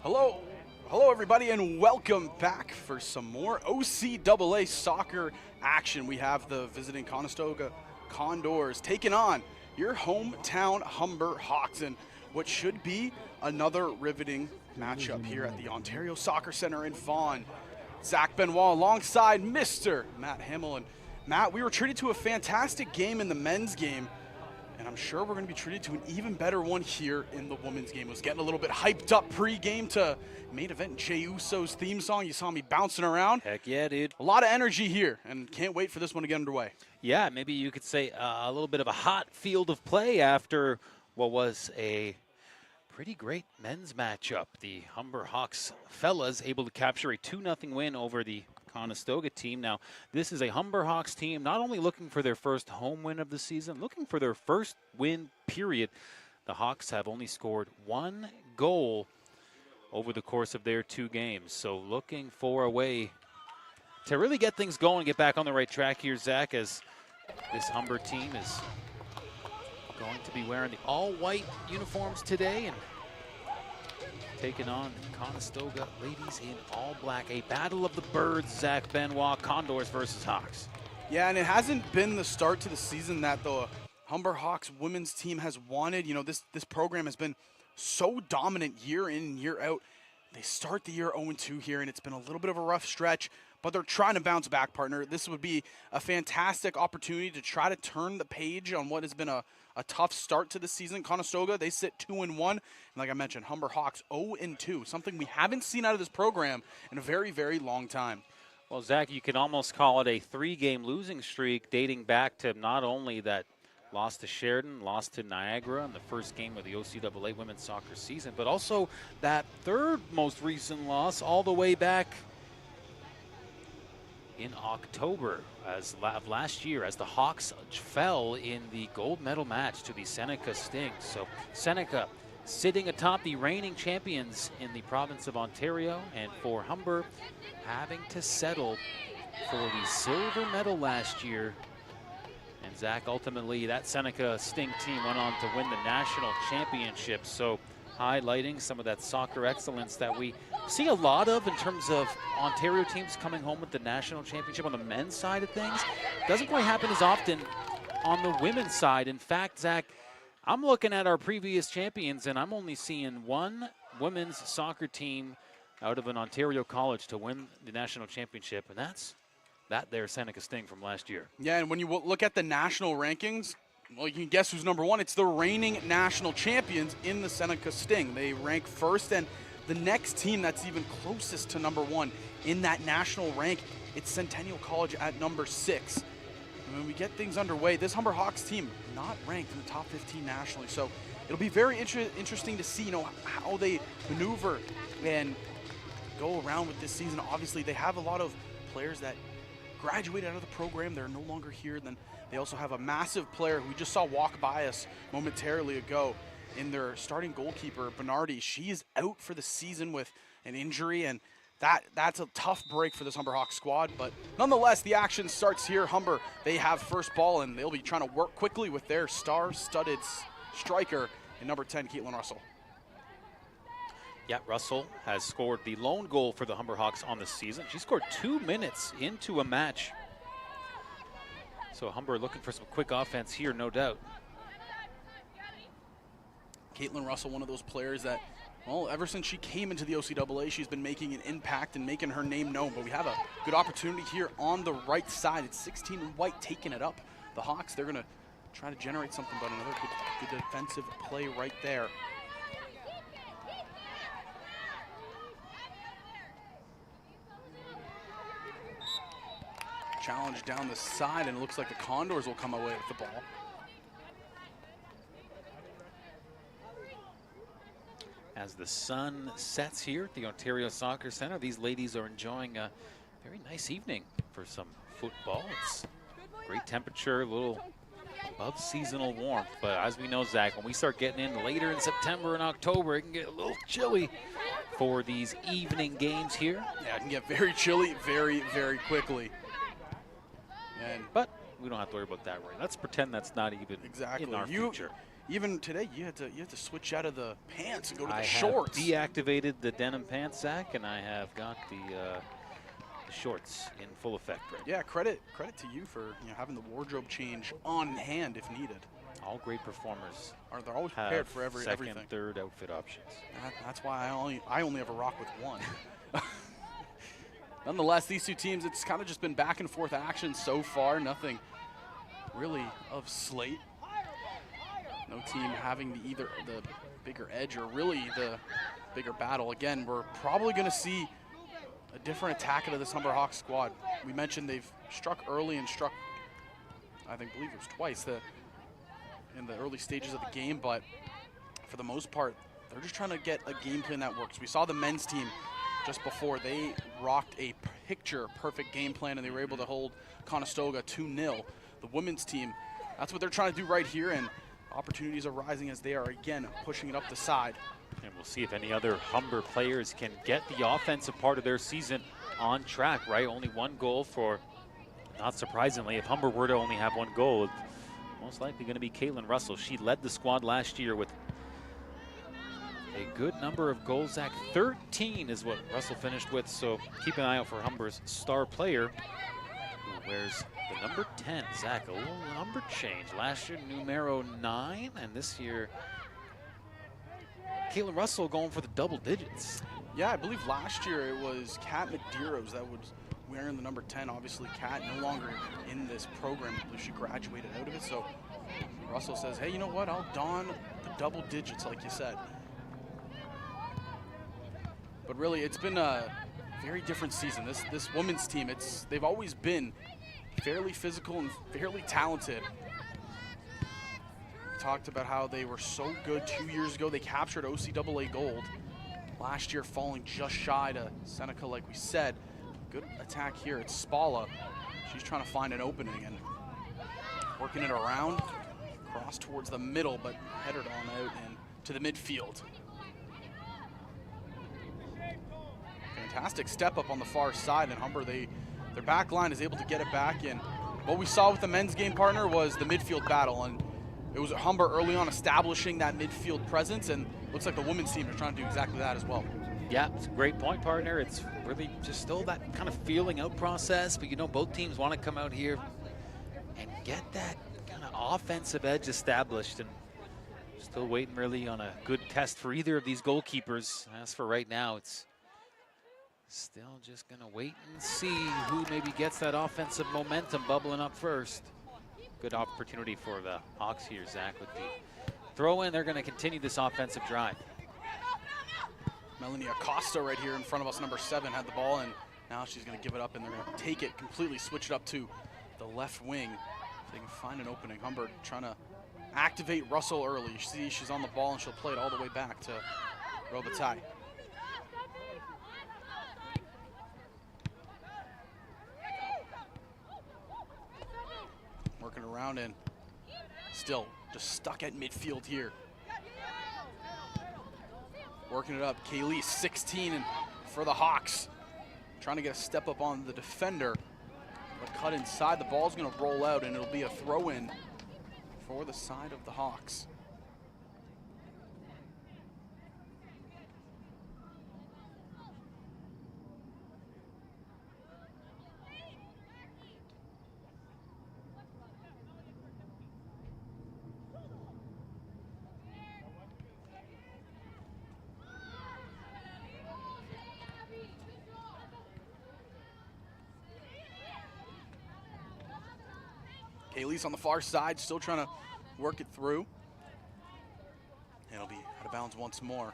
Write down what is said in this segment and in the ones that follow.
Hello, everybody, and welcome back for some more OCAA soccer action. We have the visiting Conestoga Condors taking on your hometown Humber Hawks in what should be another riveting matchup here at the Ontario Soccer Center in Vaughan. Zach Benoit alongside Mr. Matt Hamill. And Matt, we were treated to a fantastic game in the men's game, and I'm sure we're going to be treated to an even better one here in the women's game. I was getting a little bit hyped up pre-game to main event Jey Uso's theme song. You saw me bouncing around. Heck yeah, dude. A lot of energy here, and can't wait for this one to get underway. Yeah, maybe you could say a little bit of a hot field of play after what was a pretty great men's matchup. The Humber Hawks fellas able to capture a 2-0 win over the Conestoga team. Now, this is a Humber Hawks team not only looking for their first home win of the season, looking for their first win, period. The Hawks have only scored 1 goal over the course of their 2 games. So looking for a way to really get things going and get back on the right track here, Zach, as this Humber team is going to be wearing the all-white uniforms today and taking on Conestoga ladies in all black. A battle of the birds, Zach Benoit, Condors versus Hawks. Yeah, and it hasn't been the start to the season that the Humber Hawks women's team has wanted. You know, this program has been so dominant year in and year out. They start the year 0-2 here, and it's been a little bit of a rough stretch, but they're trying to bounce back, partner. This would be a fantastic opportunity to try to turn the page on what has been a tough start to the season. Conestoga, they sit 2-1, and like I mentioned, Humber Hawks 0-2, something we haven't seen out of this program in a very, very long time. Well, Zach, you can almost call it a 3-game losing streak dating back to not only that loss to Sheridan, loss to Niagara in the first game of the OCAA women's soccer season, but also that third most recent loss all the way back in October of last year as the Hawks fell in the gold medal match to the Seneca Sting. So Seneca sitting atop the reigning champions in the province of Ontario, and for Humber having to settle for the silver medal last year. And Zach, ultimately that Seneca Sting team went on to win the national championship. So highlighting some of that soccer excellence that we see a lot of in terms of Ontario teams coming home with the national championship on the men's side of things. Doesn't quite happen as often on the women's side. In fact, Zach, I'm looking at our previous champions, and I'm only seeing 1 women's soccer team out of an Ontario college to win the national championship, and that's that there Seneca Sting from last year. Yeah, and when you look at the national rankings, well, you can guess who's number 1. It's the reigning national champions in the Seneca Sting. They rank first, and the next team that's even closest to number 1 in that national rank, it's Centennial College at number 6. And when we get things underway, this Humber Hawks team not ranked in the top 15 nationally, so it'll be very interesting to see, how they maneuver and go around with this season. Obviously, they have a lot of players that graduated out of the program. They're no longer here. Then they also have a massive player who we just saw walk by us momentarily ago in their starting goalkeeper, Bernardi. She is out for the season with an injury, and that's a tough break for this Humber Hawks squad. But nonetheless, the action starts here. Humber, they have first ball, and they'll be trying to work quickly with their star-studded striker in number 10, Caitlin Russell. Yeah, Russell has scored the lone goal for the Humber Hawks on the season. She scored 2 minutes into a match. So Humber looking for some quick offense here, no doubt. Caitlin Russell, one of those players that, well, ever since she came into the OCAA, she's been making an impact and making her name known. But we have a good opportunity here on the right side. It's 16 in white taking it up. The Hawks, they're going to try to generate something, but another good defensive play right there. Challenge down the side, and it looks like the Condors will come away with the ball. As the sun sets here at the Ontario Soccer Center, these ladies are enjoying a very nice evening for some football. It's great temperature, a little above seasonal warmth, but as we know, Zach, when we start getting in later in September and October, it can get a little chilly for these evening games here. Yeah, it can get very chilly very, very quickly. But we don't have to worry about that right. Let's pretend that's not even in our future. Even today, you had to switch out of the pants and go to the I shorts. have deactivated the denim pants, Zach, and I have got the shorts in full effect right now. Yeah, credit to you for having the wardrobe change on hand if needed. All great performers They're always prepared for second, everything. third outfit options. That's why I only ever rock with one. Nonetheless, these two teams, it's kind of just been back and forth action so far. Nothing really of slate. No team having either the bigger edge or really the bigger battle. Again, we're probably going to see a different attack out of this Humber Hawks squad. We mentioned they've struck early and struck, believe it was twice in the early stages of the game, but for the most part, they're just trying to get a game plan that works. We saw the men's team just before. They rocked a picture-perfect game plan, and they were able to hold Conestoga 2-0. The women's team, that's what they're trying to do right here, and opportunities are rising as they are, again, pushing it up the side. And we'll see if any other Humber players can get the offensive part of their season on track, right? Only one goal for, not surprisingly, if Humber were to only have one goal, it's most likely going to be Caitlin Russell. She led the squad last year with a good number of goals, Zach. 13 is what Russell finished with, so keep an eye out for Humber's star player, who wears the number 10, Zach. A little number change. Last year, numero 9, and this year, Caitlin Russell going for the double digits. Yeah, I believe last year it was Kat Medeiros that was wearing the number 10. Obviously, Kat no longer in this program. I believe she graduated out of it, so Russell says, hey, you know what? I'll don the double digits, like you said. But really, it's been a very different season. This women's team, they've always been fairly physical and fairly talented. We talked about how they were so good 2 years ago. They captured OCAA gold. Last year, falling just shy to Seneca, like we said. Good attack here. It's Spala. She's trying to find an opening and working it around. Cross towards the middle, but headed on out and to the midfield. Fantastic step up on the far side, and Humber, their back line is able to get it back in. What we saw with the men's game partner was the midfield battle, and it was Humber early on establishing that midfield presence, and looks like the women's team are trying to do exactly that as well. Yeah, it's a great point, partner. It's really just still that kind of feeling out process, but both teams want to come out here and get that kind of offensive edge established, and still waiting really on a good test for either of these goalkeepers. As for right now, it's still just going to wait and see who maybe gets that offensive momentum bubbling up first. Good opportunity for the Hawks here, Zach, with the throw in. They're going to continue this offensive drive. Melanie Acosta right here in front of us, number 7, had the ball, and now she's going to give it up, and they're going to take it completely, switch it up to the left wing so they can find an opening. Humber trying to activate Russell early. You see she's on the ball, and she'll play it all the way back to Robitaille. Working around and still just stuck at midfield here. Working it up, Kaylee, 16 and for the Hawks. Trying to get a step up on the defender. But cut inside, the ball's gonna roll out, and it'll be a throw in for the side of the Hawks. Kaylee's on the far side, still trying to work it through. And it'll be out of bounds once more.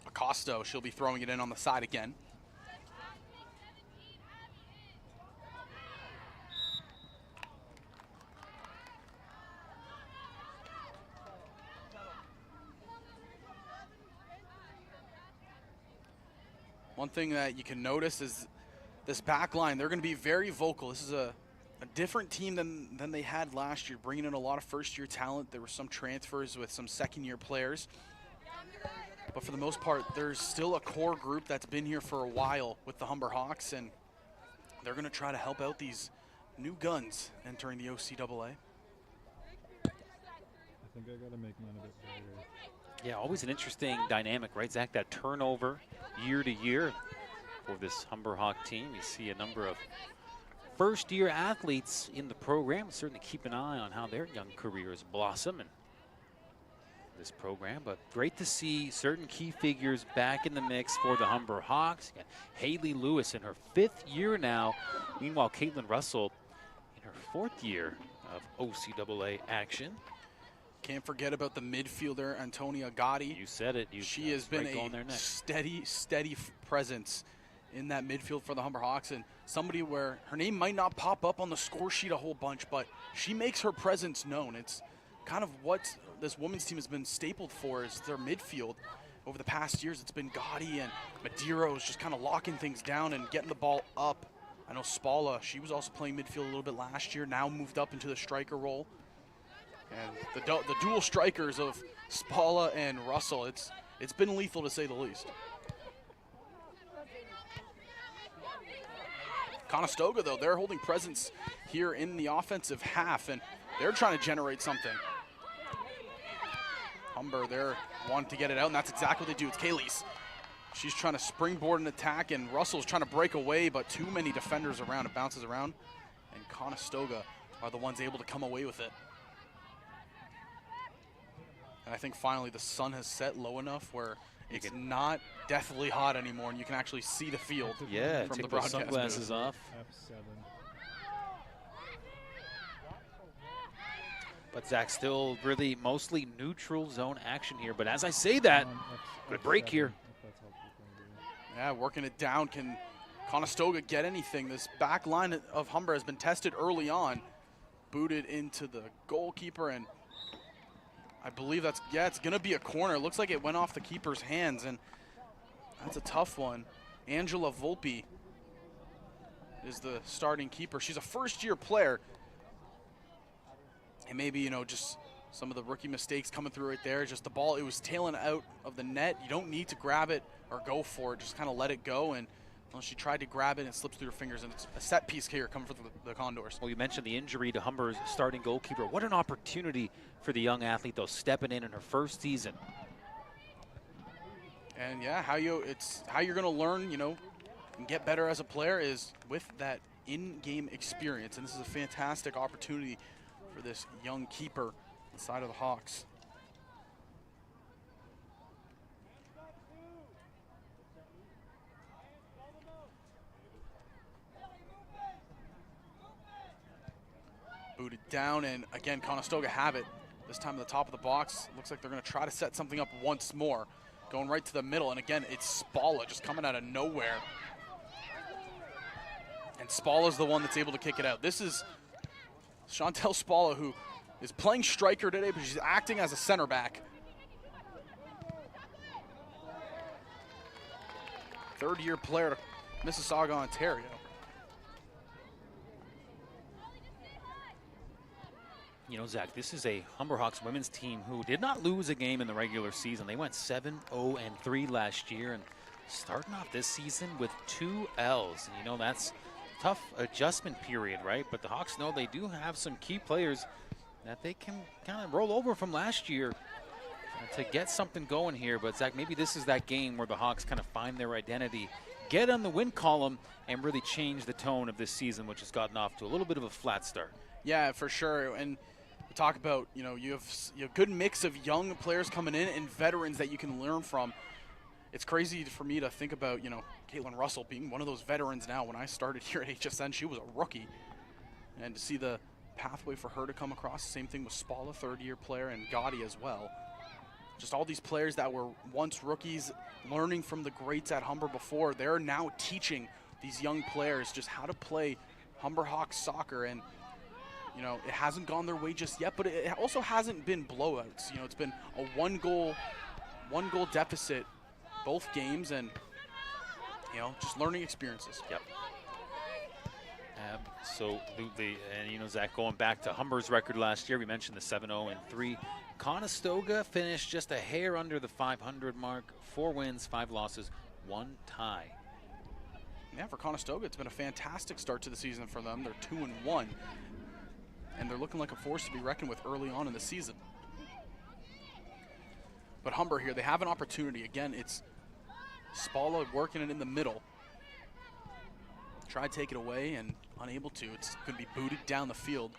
Acosta, she'll be throwing it in on the side again. One thing that you can notice is this back line, they're going to be very vocal. This is a different team than they had last year, bringing in a lot of first-year talent. There were some transfers with some second-year players. But for the most part, there's still a core group that's been here for a while with the Humber Hawks, and they're going to try to help out these new guns entering the OCAA. think I got to make mine a bit better. Yeah, always an interesting dynamic, right, Zach? That turnover year to year for this Humber Hawk team. You see a number of first-year athletes in the program. Certainly keep an eye on how their young careers blossom in this program. But great to see certain key figures back in the mix for the Humber Hawks. You got Haley Lewis in her 5th year now. Meanwhile, Caitlin Russell in her 4th year of OCAA action. Can't forget about the midfielder, Antonia Gotti. You said it. She has been a steady presence in that midfield for the Humber Hawks, and somebody where her name might not pop up on the score sheet a whole bunch, but she makes her presence known. It's kind of what this women's team has been stapled for, is their midfield. Over the past years, it's been Gotti and Madeiros just kind of locking things down and getting the ball up. I know Spala, she was also playing midfield a little bit last year, now moved up into the striker role. And the dual strikers of Spala and Russell, it's been lethal to say the least. Conestoga, though, they're holding presence here in the offensive half, and they're trying to generate something. Humber, they're wanting to get it out, and that's exactly what they do. It's Kaylee's. She's trying to springboard an attack, and Russell's trying to break away, but too many defenders around. It bounces around, and Conestoga are the ones able to come away with it. And I think finally the sun has set low enough where it's not deathly hot anymore, and you can actually see the field yeah, from take the broadcast those sunglasses booth. off. F7. But Zach, still really mostly neutral zone action here. But as I say that, good break here. Yeah, working it down. Can Conestoga get anything? This back line of Humber has been tested early on. Booted into the goalkeeper, and I believe it's going to be a corner. It looks like it went off the keeper's hands, and that's a tough one. Angela Volpe is the starting keeper. She's a first-year player. And maybe, just some of the rookie mistakes coming through right there. Just the ball, it was tailing out of the net. You don't need to grab it or go for it. Just kind of let it go. And well, she tried to grab it and it slips through her fingers. And it's a set piece here coming from the Condors. Well, you mentioned the injury to Humber's starting goalkeeper. What an opportunity for the young athlete, though, stepping in her first season. And yeah, how you're going to learn, and get better as a player is with that in-game experience. And this is a fantastic opportunity for this young keeper on the side of the Hawks. Booted down, and again, Conestoga have it. This time at the top of the box. Looks like they're going to try to set something up once more. Going right to the middle, and again, it's Spala just coming out of nowhere. And Spala's the one that's able to kick it out. This is Chantel Spala, who is playing striker today, but she's acting as a center back. Third-year player to Mississauga, Ontario. Zach, this is a Humber Hawks women's team who did not lose a game in the regular season. They went 7-0-3 last year, and starting off this season with 2 L's. And that's tough adjustment period, right? But the Hawks know they do have some key players that they can kind of roll over from last year to get something going here. But Zach, maybe this is that game where the Hawks kind of find their identity, get on the win column, and really change the tone of this season, which has gotten off to a little bit of a flat start. Yeah, for sure. And we talk about, you have a good mix of young players coming in and veterans that you can learn from. It's crazy for me to think about, Caitlin Russell being one of those veterans now. When I started here at HSN, she was a rookie. And to see the pathway for her to come across, same thing with Spala, third-year player, and Gotti as well. Just all these players that were once rookies, learning from the greats at Humber before, they're now teaching these young players just how to play Humber Hawks soccer. And it hasn't gone their way just yet, but it also hasn't been blowouts. It's been a one goal deficit both games, and just learning experiences. Yep. Absolutely. And Zach, going back to Humber's record last year, we mentioned the 7-0-3. Conestoga finished just a hair under the 500 mark. 4 wins, 5 losses, 1 tie. Yeah, for Conestoga, it's been a fantastic start to the season for them. They're 2-1. And they're looking like a force to be reckoned with early on in the season. But Humber here, they have an opportunity. Again, it's Spalla working it in the middle. Try to take it away and unable to. It's going to be booted down the field.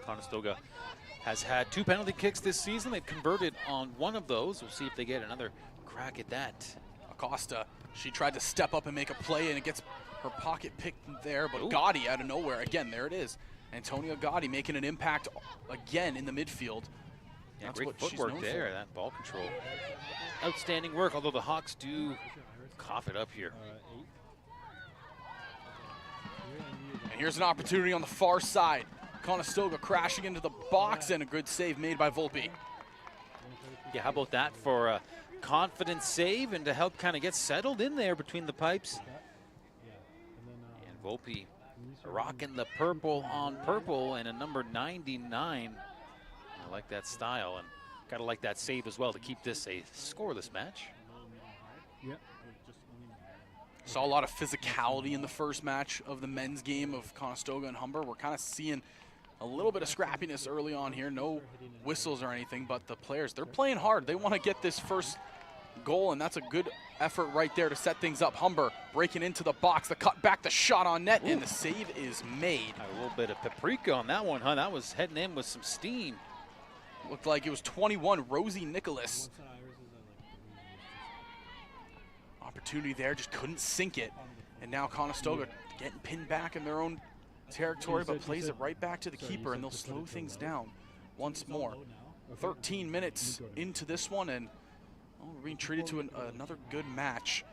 Conestoga has had 2 penalty kicks this season. They've converted on 1 of those. We'll see if they get another crack at that. Acosta, she tried to step up and make a play, and it gets her pocket picked there, but Ooh. Gotti out of nowhere. Again, there it is. Antonia Gotti making an impact again in the midfield. Yeah, That's great what she's footwork known there, for. that ball control. Outstanding work, although the Hawks do cough it up here. 8. And here's an opportunity on the far side. Conestoga crashing into the box, and a good save made by Volpe. Yeah, how about that for a confident save and to help kind of get settled in there between the pipes. And Volpe rocking the purple on purple and a number 99. I like that style, and gotta like that save as well to keep this a scoreless match. Saw a lot of physicality in the first match of the men's game of Conestoga and Humber. We're kind of seeing a little bit of scrappiness early on here. No whistles or anything, but the players, they're playing hard. They want to get this first goal, and that's a good effort right there to set things up. Humber breaking into the box, the cut back, the shot on net, and the save is made. A little bit of paprika on that one, huh? That was heading in with some steam. Looked like it was 21, Rosie Nicholas. Opportunity there, just couldn't sink it. And now Conestoga getting pinned back in their own territory, but plays it right back to the keeper, and they'll slow things down once more. 13 minutes into this one, and we're being treated to another good match.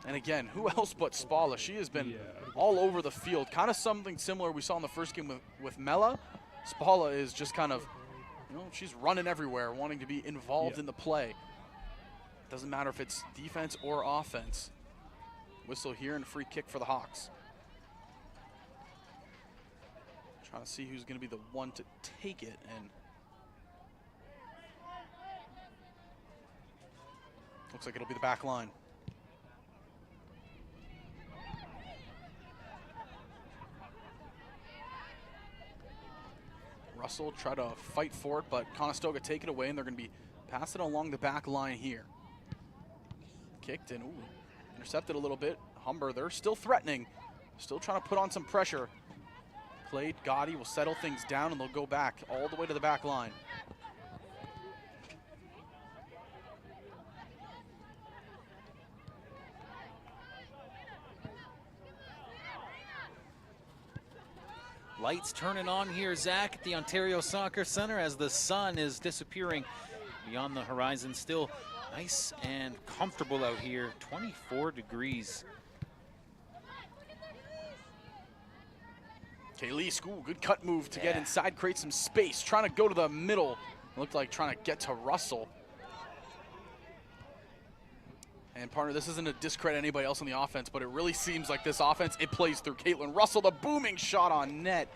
And again, who else but Spalla? She has been all over the field. Kind of something similar we saw in the first game with Mella. Spalla is just kind of, she's running everywhere, wanting to be involved in the play. Doesn't matter if it's defense or offense. Whistle here and free kick for the Hawks. Trying to see who's going to be the one to take it, and looks like it'll be the back line. Russell try to fight for it, but Conestoga take it away, and they're going to be passing along the back line here. Kicked and intercepted a little bit. Humber, they're still threatening, still trying to put on some pressure. Played, Gotti will settle things down, and they'll go back all the way to the back line. Lights turning on here, Zach, at the Ontario Soccer Center as the sun is disappearing beyond the horizon. Still nice and comfortable out here, 24 degrees. Kaylee School, good cut move to get inside, create some space. Trying to go to the middle. Looked like trying to get to Russell. And partner, this isn't to discredit anybody else on the offense, but it really seems like this offense, it plays through Caitlin Russell. The booming shot on net.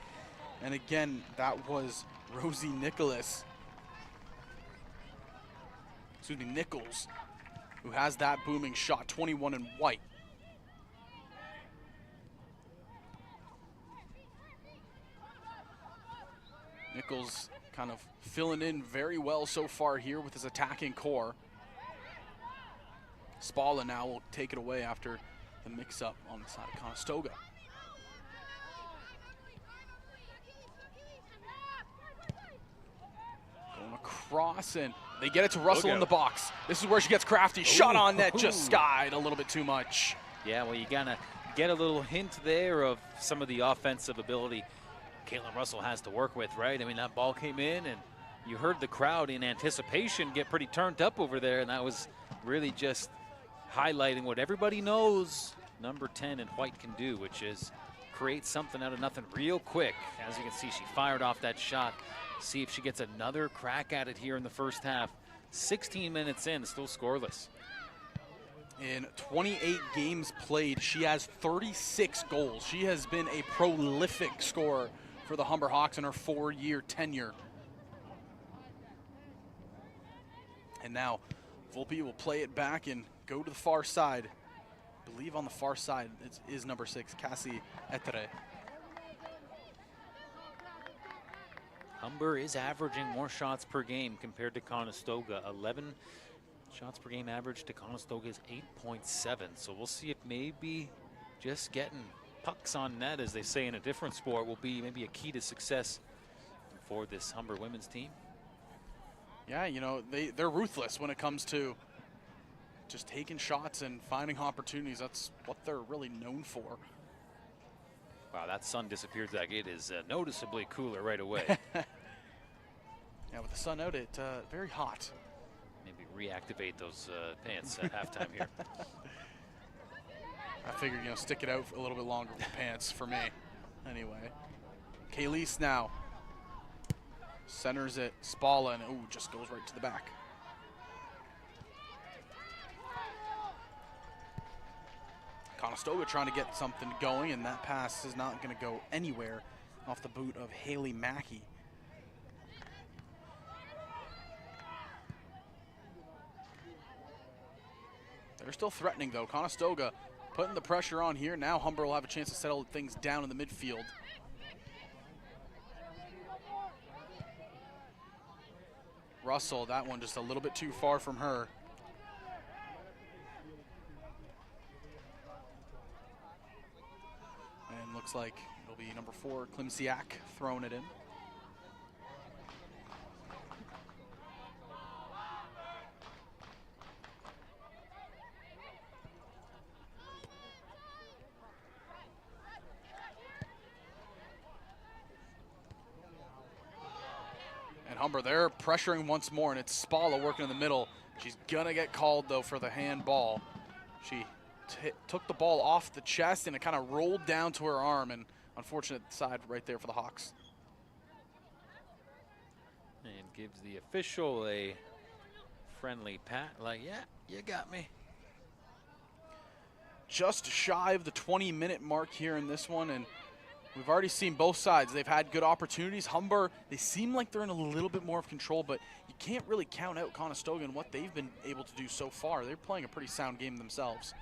And again, that was Rosie Nicholas. Excuse me, Nichols, who has that booming shot, 21 in white. Nichols kind of filling in very well so far here with his attacking core. Spalla now will take it away after the mix-up on the side of Conestoga. Going across, and they get it to Russell in the box. This is where she gets crafty. Shot on net, just skied a little bit too much. Yeah, well, you gotta get a little hint there of some of the offensive ability Caitlin Russell has to work with, right? I mean, that ball came in, and you heard the crowd in anticipation get pretty turned up over there, and that was really just highlighting what everybody knows number 10 in white can do, which is create something out of nothing real quick. As you can see, she fired off that shot. See if she gets another crack at it here in the first half. 16 minutes in, still scoreless. In 28 games played, she has 36 goals. She has been a prolific scorer for the Humber Hawks in her 4-year tenure. And now Volpe will play it back and go to the far side. I believe on the far side is number 6, Cassie Etere. Humber is averaging more shots per game compared to Conestoga. 11 shots per game average to Conestoga's 8.7. So we'll see if maybe just getting pucks on net, as they say in a different sport, will be maybe a key to success for this Humber women's team. Yeah, you know, they're ruthless when it comes to just taking shots and finding opportunities. That's what they're really known for. Wow, that sun disappears like it is noticeably cooler right away. Yeah, with the sun out, it's very hot. Maybe reactivate those pants at halftime here. I figured, you know, stick it out for a little bit longer with pants for me. Anyway, Kayleese now centers it. Spalla, and ooh, just goes right to the back. Conestoga trying to get something going, and that pass is not going to go anywhere off the boot of Haley Mackey. They're still threatening, though. Conestoga putting the pressure on here. Now Humber will have a chance to settle things down in the midfield. Russell, that one just a little bit too far from her. And looks like it'll be number 4, Klimsiak, throwing it in. And Humber, they're pressuring once more, and it's Spalla working in the middle. She's gonna get called, though, for the handball. She took the ball off the chest, and it kind of rolled down to her arm, and unfortunate side right there for the Hawks. And gives the official a friendly pat, like, yeah, you got me. Just shy of the 20-minute mark here in this one, and we've already seen both sides. They've had good opportunities. Humber, they seem like they're in a little bit more of control, but you can't really count out Conestoga and what they've been able to do so far. They're playing a pretty sound game themselves.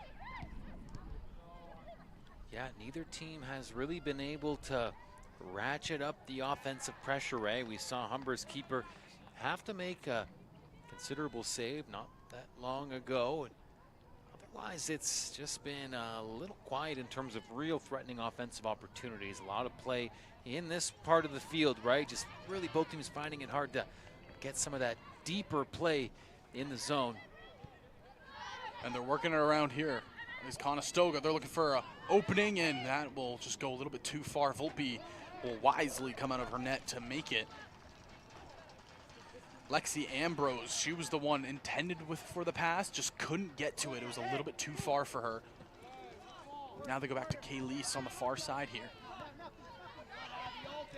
Yeah, neither team has really been able to ratchet up the offensive pressure, Ray. We saw Humber's keeper have to make a considerable save not that long ago. And otherwise, it's just been a little quiet in terms of real threatening offensive opportunities. A lot of play in this part of the field, right? Just really both teams finding it hard to get some of that deeper play in the zone. And they're working it around here. Is Conestoga. They're looking for an opening, and that will just go a little bit too far. Volpe will wisely come out of her net to make it. Lexi Ambrose, she was the one intended for the pass, just couldn't get to it. It was a little bit too far for her. Now they go back to Kayleese on the far side here.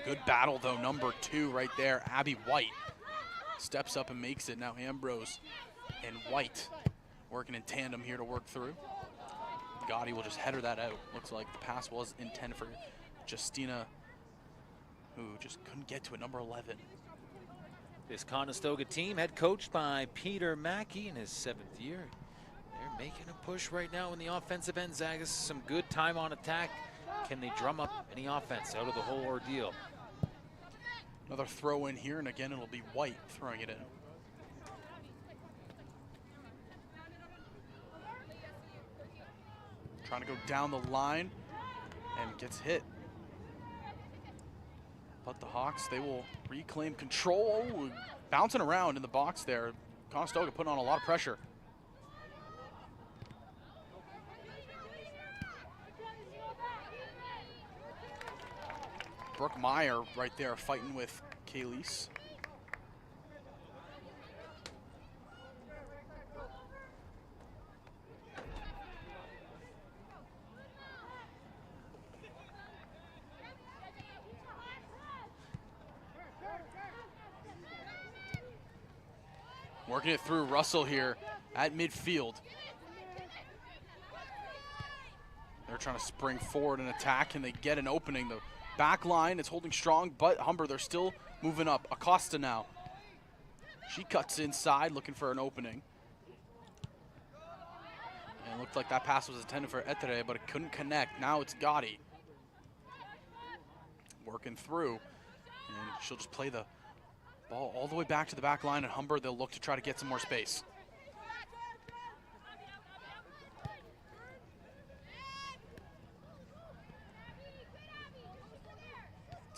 Good battle, though, number 2 right there. Abby White steps up and makes it. Now Ambrose and White working in tandem here to work through. Gotti will just header that out. Looks like the pass was intended for Justina, who just couldn't get to it, number 11. This Conestoga team, head coached by Peter Mackey in his 7th year. They're making a push right now in the offensive end, Zagas. Some good time on attack. Can they drum up any offense out of the whole ordeal? Another throw in here, and again, it'll be White throwing it in. Trying to go down the line and gets hit. But the Hawks, they will reclaim control. Bouncing around in the box there. Conestoga putting on a lot of pressure. Brooke Meyer right there fighting with Kayleese. Working it through Russell here at midfield. They're trying to spring forward and attack, and they get an opening. The back line is holding strong, but Humber, they're still moving up. Acosta now. She cuts inside, looking for an opening. And it looked like that pass was intended for Etere, but it couldn't connect. Now it's Gotti. Working through. And she'll just play the ball all the way back to the back line, and Humber, they'll look to try to get some more space.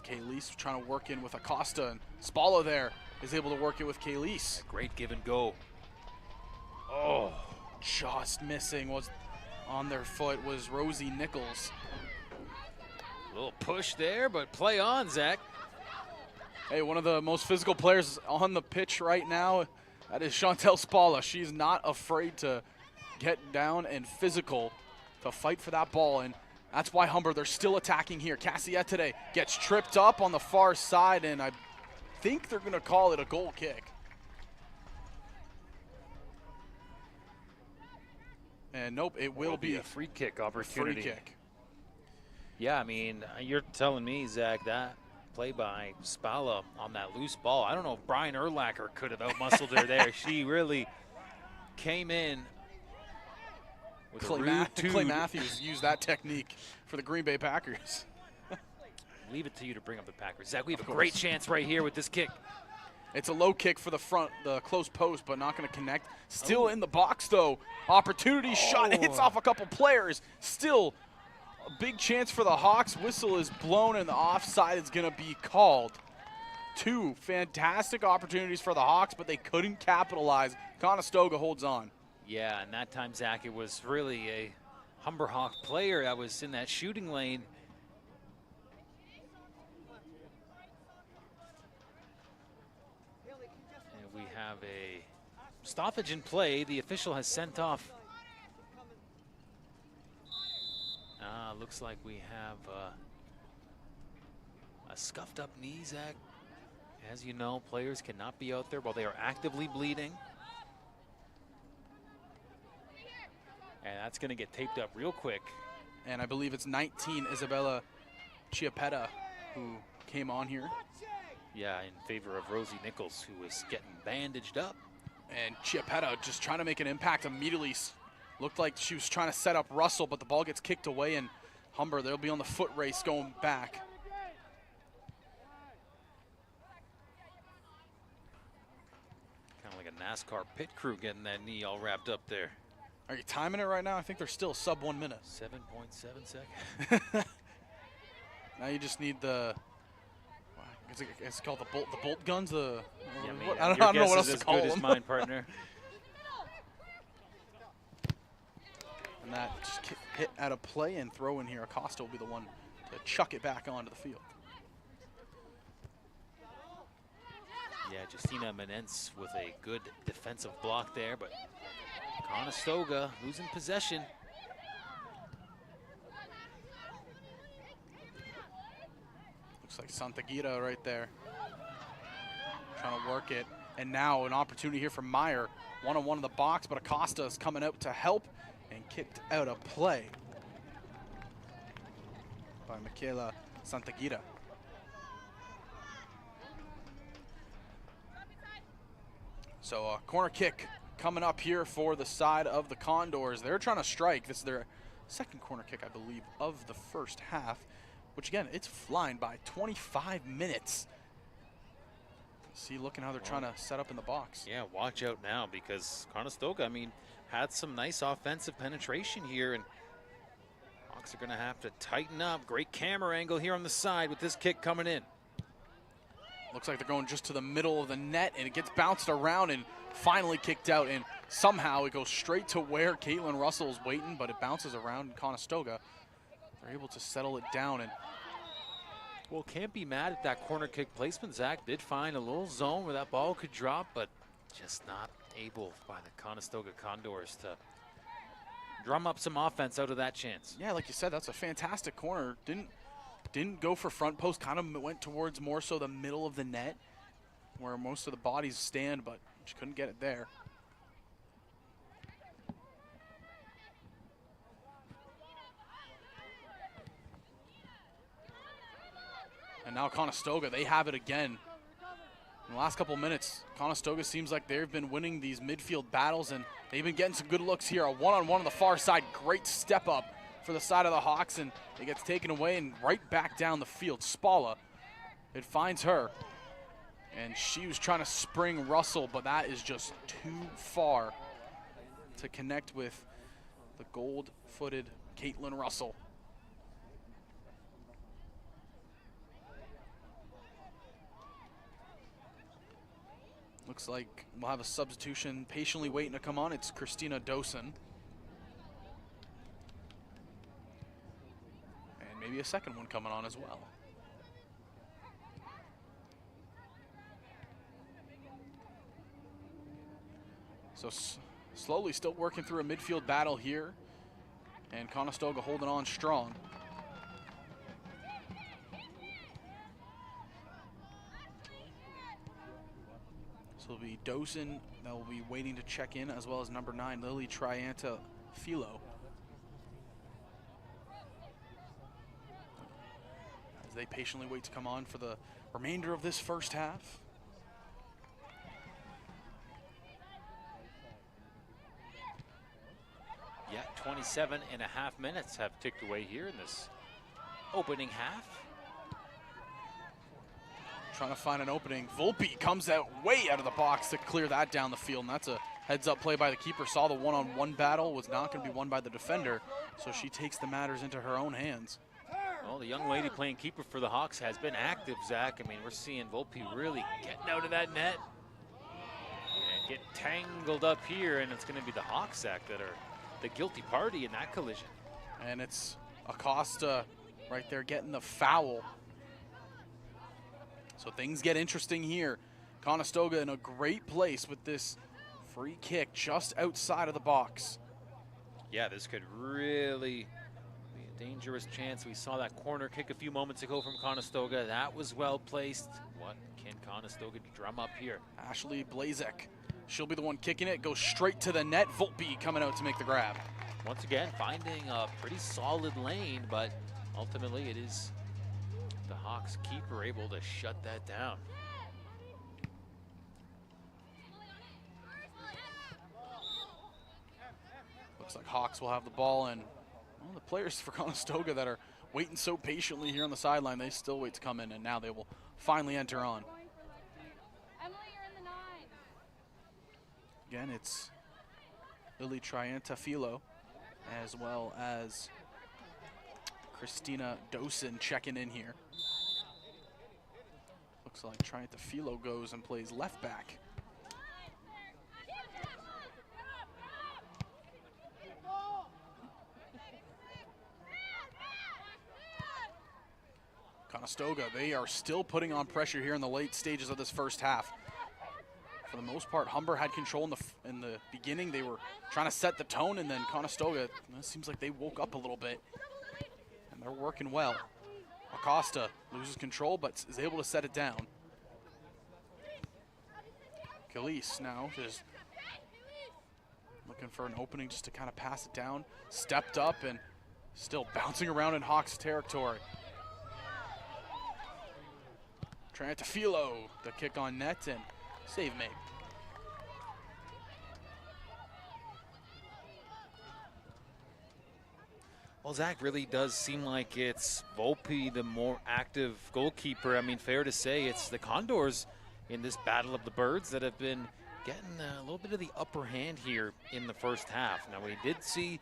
Kayleese trying to work in with Acosta, and Spalla there is able to work it with Kayleese. Great give and go. Oh, just missing was on their foot was Rosie Nichols. A little push there, but play on, Zach. Hey, one of the most physical players on the pitch right now, that is Chantel Spalla. She's not afraid to get down and physical to fight for that ball, and that's why Humber, they're still attacking here. Cassiette today gets tripped up on the far side, and I think they're going to call it a goal kick. And nope, it will be a free kick opportunity. Free kick. Yeah, I mean, you're telling me, Zach, that play by Spalla on that loose ball, I don't know if Brian Urlacher could have outmuscled her there. She really came in with Clay Matthews used that technique for the Green Bay Packers. Leave it to you to bring up the Packers. Zach, we have a great chance right here with this kick. It's a low kick for the front, the close post, but not going to connect. Still in the box, though. Opportunity shot hits off a couple players. Still a big chance for the Hawks. Whistle is blown, and the offside is going to be called. Two fantastic opportunities for the Hawks, but they couldn't capitalize. Conestoga holds on. Yeah, and that time, Zach, it was really a Humber Hawk player that was in that shooting lane. And we have a stoppage in play. The official has sent off. Looks like we have a scuffed up knee, Zach. As you know, players cannot be out there while they are actively bleeding. And that's going to get taped up real quick. And I believe it's 19, Isabella Chiappetta, who came on here. Yeah, in favor of Rosie Nichols, who is getting bandaged up. And Chiappetta just trying to make an impact immediately. Looked like she was trying to set up Russell, but the ball gets kicked away, and Humber, they'll be on the foot race going back. Kind of like a NASCAR pit crew getting that knee all wrapped up there. Are you timing it right now? I think they're still sub 1 minute. 7.7 seconds. Now you just need the, it's called the bolt guns. Yeah, I don't know what else to call them. As good as mine, partner. And that just hit out of play and throw in here. Acosta will be the one to chuck it back onto the field. Yeah, Justina Menentz with a good defensive block there, but Conestoga losing possession. Looks like Santaguita right there. Trying to work it. And now an opportunity here for Meyer. One-on-one in the box, but Acosta is coming out to help and kicked out of play by Michaela Santaguita. So a corner kick coming up here for the side of the Condors. They're trying to strike. This is their second corner kick, I believe, of the first half, which again, it's flying by 25 minutes. See, looking how they're trying to set up in the box. Yeah, watch out now because Conestoga, I mean, had some nice offensive penetration here, and Hawks are going to have to tighten up. Great camera angle here on the side with this kick coming in. Looks like they're going just to the middle of the net, and it gets bounced around and finally kicked out, and somehow it goes straight to where Caitlin Russell is waiting, but it bounces around Conestoga. They're able to settle it down. And well, can't be mad at that corner kick placement. Zach did find a little zone where that ball could drop, but just not able by the Conestoga Condors to drum up some offense out of that chance. Yeah, like you said, that's a fantastic corner. Didn't go for front post, kind of went towards more so the middle of the net where most of the bodies stand, but just couldn't get it there. And now Conestoga, they have it again. In the last couple of minutes, Conestoga seems like they've been winning these midfield battles, and they've been getting some good looks here. A one-on-one on the far side, great step up for the side of the Hawks, and it gets taken away and right back down the field. Spalla It finds her. And she was trying to spring Russell, but that is just too far to connect with the gold-footed Caitlin Russell. Looks like we'll have a substitution patiently waiting to come on. It's Christina Dosen. And maybe a second one coming on as well. So slowly still working through a midfield battle here. And Conestoga holding on strong. So it'll be Dosen that will be waiting to check in, as well as number 9, Lily Trianta Philo. As they patiently wait to come on for the remainder of this first half. Yeah, 27 and a half minutes have ticked away here in this opening half. Trying to find an opening. Volpe comes out way out of the box to clear that down the field, and that's a heads-up play by the keeper. Saw the one-on-one battle, was not going to be won by the defender, so she takes the matters into her own hands. Well, the young lady playing keeper for the Hawks has been active, Zach. I mean, we're seeing Volpe really getting out of that net and get tangled up here, and it's going to be the Hawks, Zach, that are the guilty party in that collision. And it's Acosta right there getting the foul. So things get interesting here. Conestoga in a great place with this free kick just outside of the box. Yeah, this could really be a dangerous chance. We saw that corner kick a few moments ago from Conestoga. That was well placed. What can Conestoga drum up here? Ashley Blazek. She'll be the one kicking it. Goes straight to the net. Volpe coming out to make the grab. Once again, finding a pretty solid lane, but ultimately it is the Hawks keeper able to shut that down. Looks like Hawks will have the ball, and well, the players for Conestoga that are waiting so patiently here on the sideline, they still wait to come in, and now they will finally enter on. Emily, you're in the 9. Again, it's Lily Trianta Philo, as well as Christina Dosen checking in here. Looks like Trianta Philo goes and plays left back. Conestoga, they are still putting on pressure here in the late stages of this first half. For the most part, Humber had control in the beginning. They were trying to set the tone, and then Conestoga, it seems like they woke up a little bit, and they're working well. Acosta loses control, but is able to set it down. Khalees now just looking for an opening just to kind of pass it down. Stepped up and still bouncing around in Hawks territory. Triantafilo, the kick on net, and save made. Well, Zach, really does seem like it's Volpe, the more active goalkeeper. I mean, fair to say it's the Condors in this battle of the birds that have been getting a little bit of the upper hand here in the first half. Now, we did see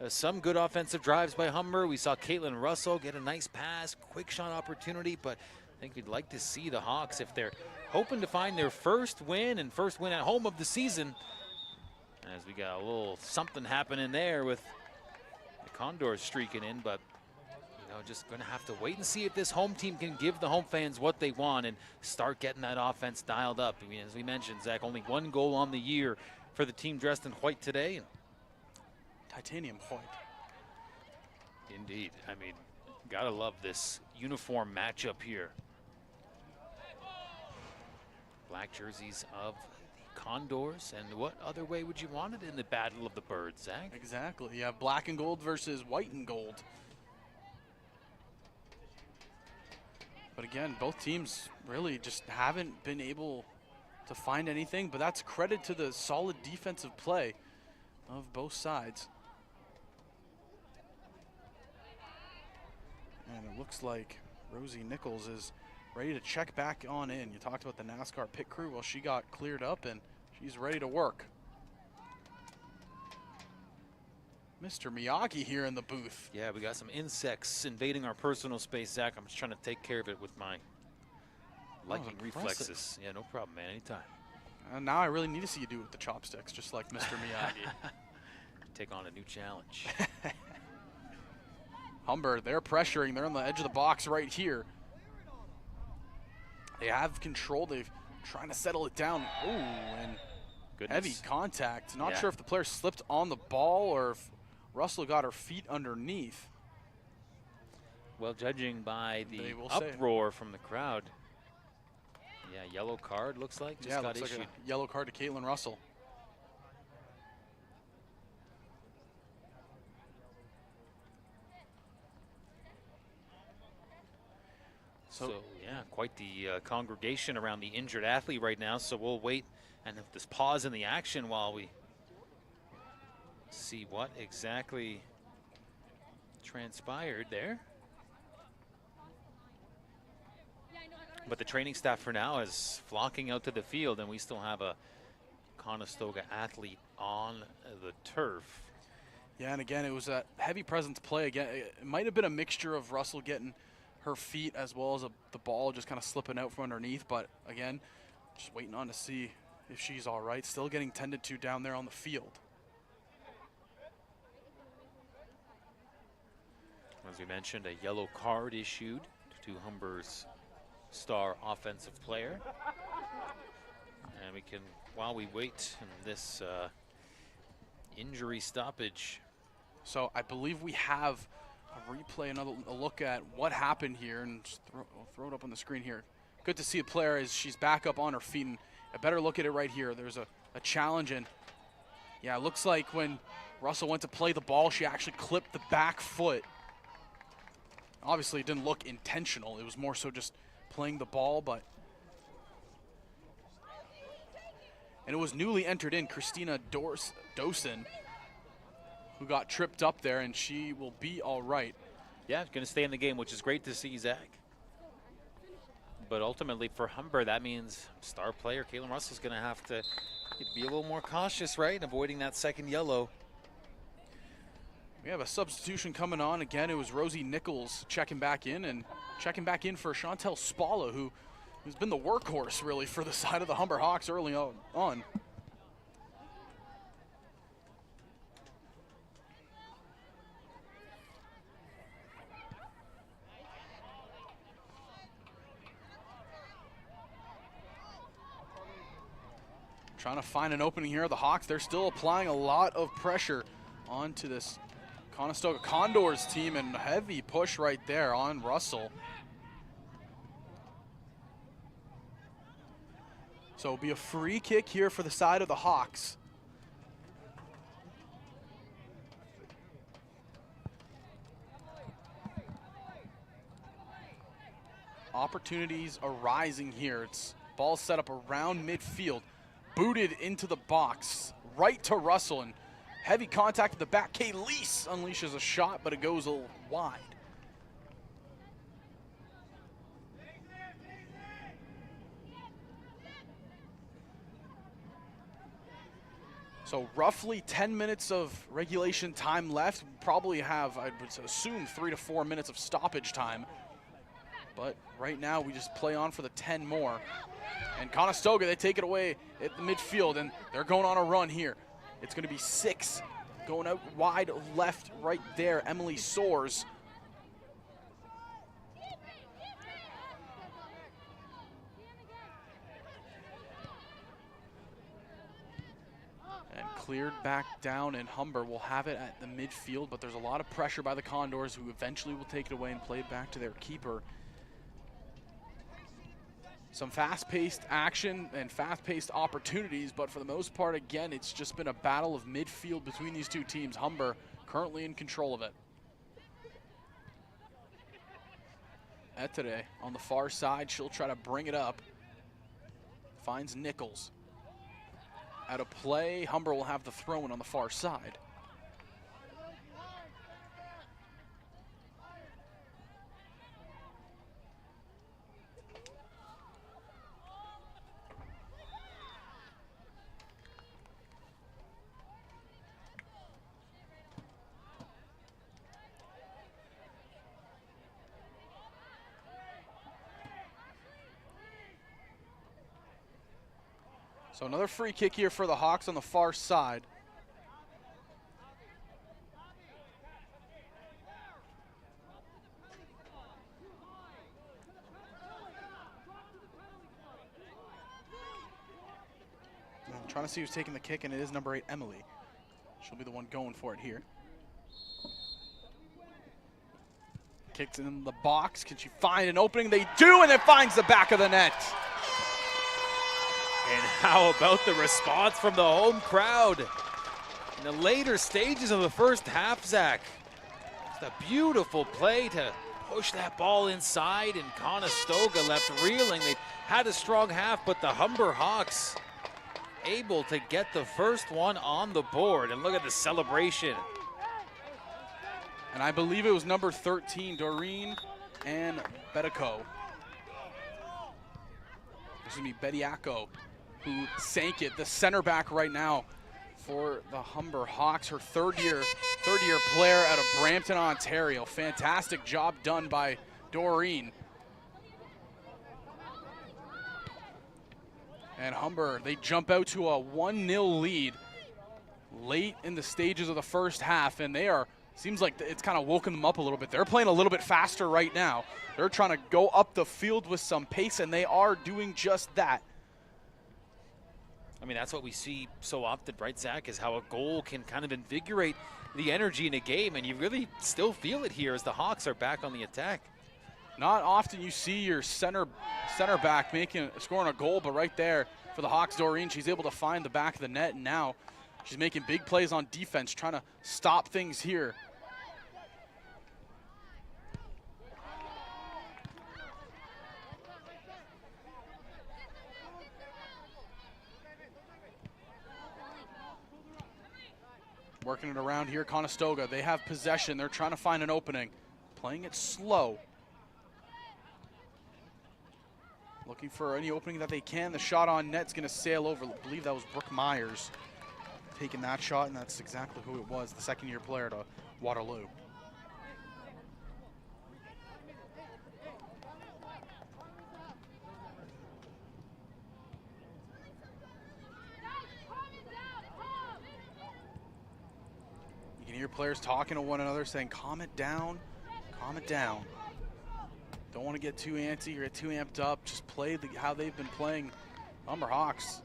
some good offensive drives by Humber. We saw Caitlin Russell get a nice pass, quick shot opportunity, but I think we'd like to see the Hawks, if they're hoping to find their first win and first win at home of the season, as we got a little something happening there with the Condors streaking in, but you know, just going to have to wait and see if this home team can give the home fans what they want and start getting that offense dialed up. I mean, as we mentioned, Zach, only 1 goal on the year for the team dressed in white today. Titanium white. Indeed. I mean, gotta love this uniform matchup here. Black jerseys of the Condors, and what other way would you want it in the battle of the birds, Zach? Exactly. You have black and gold versus white and gold. But again, both teams really just haven't been able to find anything, but that's credit to the solid defensive play of both sides. And it looks like Rosie Nichols is ready to check back on in. You talked about the NASCAR pit crew. Well, she got cleared up and she's ready to work. Mr. Miyagi here in the booth. Yeah, we got some insects invading our personal space, Zach. I'm just trying to take care of it with my lightning reflexes. Yeah, no problem, man. Anytime. And now I really need to see you do it with the chopsticks, just like Mr. Miyagi. Take on a new challenge. Humber, they're pressuring. They're on the edge of the box right here. They have control. They've trying to settle it down. Ooh, and heavy contact. Not sure if the player slipped on the ball or if Russell got her feet underneath. Well, judging by the uproar from the crowd. Yeah, yellow card looks like. Just got issued. Like a yellow card to Caitlin Russell. So yeah, quite the congregation around the injured athlete right now. So we'll wait and if this pause in the action while we see what exactly transpired there. But the training staff for now is flocking out to the field, and we still have a Conestoga athlete on the turf. Yeah, and again, it was a heavy presence play. Again, it might have been a mixture of Russell getting her feet as well as the ball just kind of slipping out from underneath. But again, just waiting on to see if she's all right. Still getting tended to down there on the field. As we mentioned, a yellow card issued to Humber's star offensive player. And we can, while we wait in this injury stoppage. So I believe we have a replay, a look at what happened here, and just we'll throw it up on the screen here. Good to see a player as she's back up on her feet, and a better look at it right here. There's a challenge, and yeah, it looks like when Russell went to play the ball, she actually clipped the back foot. Obviously, it didn't look intentional. It was more so just playing the ball, and it was newly entered in Christina Dosen, who got tripped up there, and she will be all right. Yeah, going to stay in the game, which is great to see, Zach. But ultimately for Humber, that means star player Caitlin Russell's going to have to be a little more cautious, right, avoiding that second yellow. We have a substitution coming on. Again, it was Rosie Nichols checking back in for Chantel Spalla, who's been the workhorse, really, for the side of the Humber Hawks early on. Trying to find an opening here. The Hawks, they're still applying a lot of pressure onto this Conestoga Condors team, and heavy push right there on Russell. So it'll be a free kick here for the side of the Hawks. Opportunities arising here. It's ball set up around midfield, booted into the box, right to Russell, and heavy contact at the back. Kayleese unleashes a shot, but it goes a little wide. So roughly 10 minutes of regulation time left. Probably have, I would assume, 3 to 4 minutes of stoppage time. But right now we just play on for the 10 more. And Conestoga, they take it away at the midfield, and they're going on a run here. It's going to be 6 going out wide left right there. Emily Soares. And cleared back down, and Humber will have it at the midfield, but there's a lot of pressure by the Condors, who eventually will take it away and play it back to their keeper. Some fast-paced action and fast-paced opportunities, but for the most part, again, it's just been a battle of midfield between these two teams. Humber currently in control of it. Etere on the far side, she'll try to bring it up. Finds Nichols. Out of play, Humber will have the throw-in on the far side. So another free kick here for the Hawks on the far side. I'm trying to see who's taking the kick, and it is number 8, Emily. She'll be the one going for it here. Kicks in the box. Can she find an opening? They do, and it finds the back of the net. And how about the response from the home crowd in the later stages of the first half, Zach? Just a beautiful play to push that ball inside, and Conestoga left reeling. They had a strong half, but the Humber Hawks able to get the first one on the board. And look at the celebration. And I believe it was number 13, Doreen and Bediako. Excuse me, Bediako, who sank it. The center back right now for the Humber Hawks, her third year player out of Brampton, Ontario. Fantastic job done by Doreen. And Humber, they jump out to a 1-0 lead late in the stages of the first half, and they are, seems like it's kind of woken them up a little bit. They're playing a little bit faster right now. They're trying to go up the field with some pace, and they are doing just that. I mean, that's what we see so often, right, Zach, is how a goal can kind of invigorate the energy in a game, and you really still feel it here as the Hawks are back on the attack. Not often you see your center back scoring a goal, but right there for the Hawks, Doreen, she's able to find the back of the net, and now she's making big plays on defense, trying to stop things here. Working it around here, Conestoga. They have possession. They're trying to find an opening. Playing it slow. Looking for any opening that they can. The shot on net's going to sail over. I believe that was Brooke Myers taking that shot, and that's exactly who it was, the second-year player to Waterloo. You can hear players talking to one another, saying, calm it down, calm it down. Don't want to get too antsy or get too amped up. Just play how they've been playing. Humber Hawks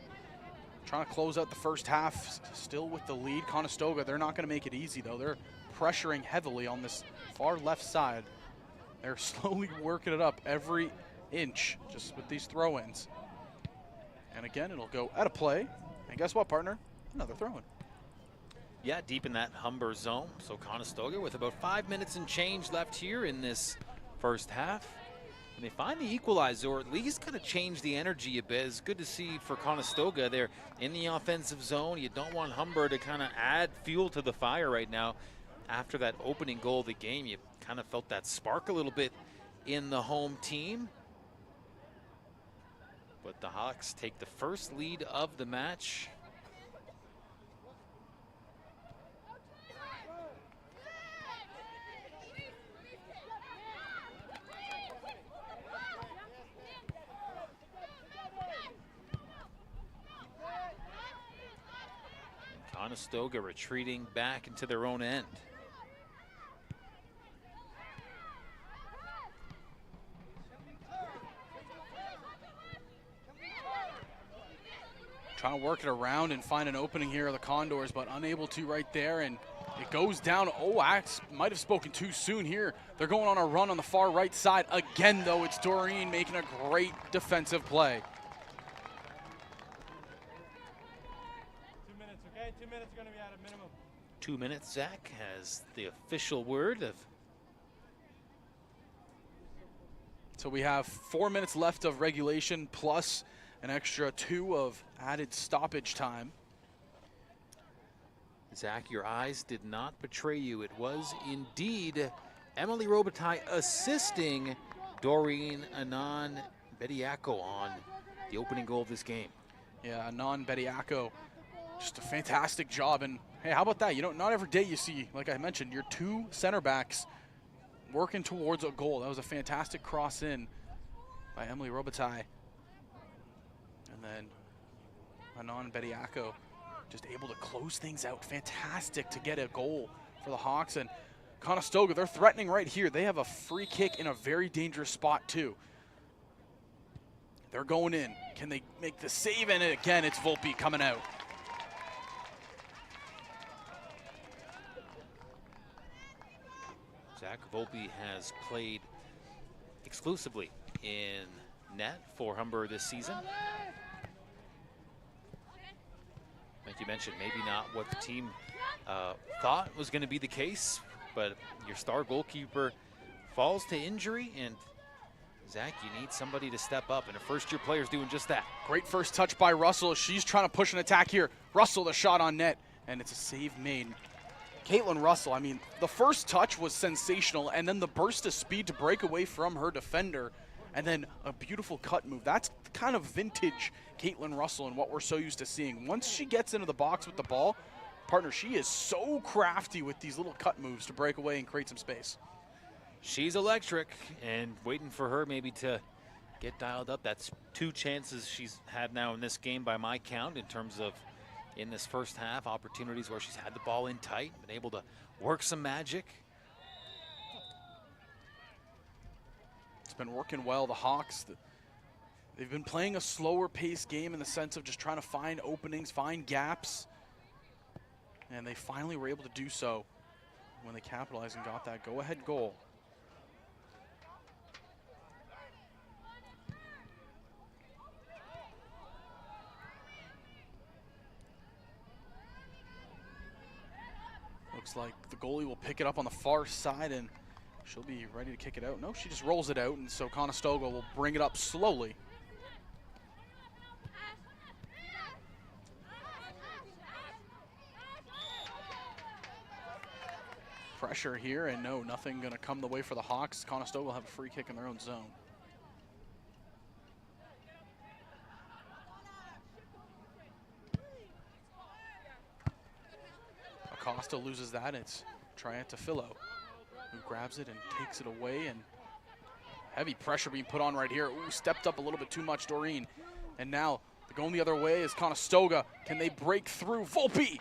trying to close out the first half, still with the lead. Conestoga, they're not going to make it easy, though. They're pressuring heavily on this far left side. They're slowly working it up every inch just with these throw-ins. And again, it'll go out of play. And guess what, partner? Another throw-in. Yeah, deep in that Humber zone. So Conestoga with about 5 minutes and change left here in this first half. And they find the equalizer, or at least kind of change the energy a bit. It's good to see for Conestoga. They're in the offensive zone. You don't want Humber to kind of add fuel to the fire right now. After that opening goal of the game, you kind of felt that spark a little bit in the home team. But the Hawks take the first lead of the match. Conestoga retreating back into their own end. Trying to work it around and find an opening here of the Condors, but unable to right there, and it goes down. Oh, I might have spoken too soon here. They're going on a run on the far right side. Again, though, it's Doreen making a great defensive play. 2 minutes, okay? 2 minutes going to be at a minimum. 2 minutes, Zach, has the official word of. So we have 4 minutes left of regulation plus an extra 2 of added stoppage time. Zach, your eyes did not betray you. It was indeed Emily Robitaille assisting Doreen Anon Bediako on the opening goal of this game. Yeah, Anon Bediako, just a fantastic job. And hey, how about that? You know, not every day you see, like I mentioned, your 2 center backs working towards a goal. That was a fantastic cross in by Emily Robitaille. And then Renan Bediako just able to close things out. Fantastic to get a goal for the Hawks. And Conestoga, they're threatening right here. They have a free kick in a very dangerous spot too. They're going in. Can they make the save? And again, it's Volpe coming out. Zach Volpe has played exclusively in net for Humber this season. Like you mentioned, maybe not what the team thought was going to be the case, but your star goalkeeper falls to injury, and Zach, you need somebody to step up, and a first-year player's doing just that. Great first touch by Russell. She's trying to push an attack here. Russell, the shot on net, and it's a save made. Caitlin Russell, I mean, the first touch was sensational, and then the burst of speed to break away from her defender, and then a beautiful cut move. That's kind of vintage Caitlin Russell and what we're so used to seeing. Once she gets into the box with the ball, partner, she is so crafty with these little cut moves to break away and create some space. She's electric, and waiting for her maybe to get dialed up. That's 2 chances she's had now in this game by my count in terms of in this first half, opportunities where she's had the ball in tight, been able to work some magic. It's been working well. The Hawks, they've been playing a slower paced game in the sense of just trying to find openings, find gaps, and they finally were able to do so when they capitalized and got that go-ahead goal. Looks like the goalie will pick it up on the far side, and she'll be ready to kick it out. No, she just rolls it out, and so Conestoga will bring it up slowly. Pressure here, and no, nothing going to come the way for the Hawks. Conestoga will have a free kick in their own zone. Acosta loses that. It's Triantafilo who grabs it and takes it away, and heavy pressure being put on right here. Ooh, stepped up a little bit too much, Doreen. And now going the other way is Conestoga. Can they break through? Volpe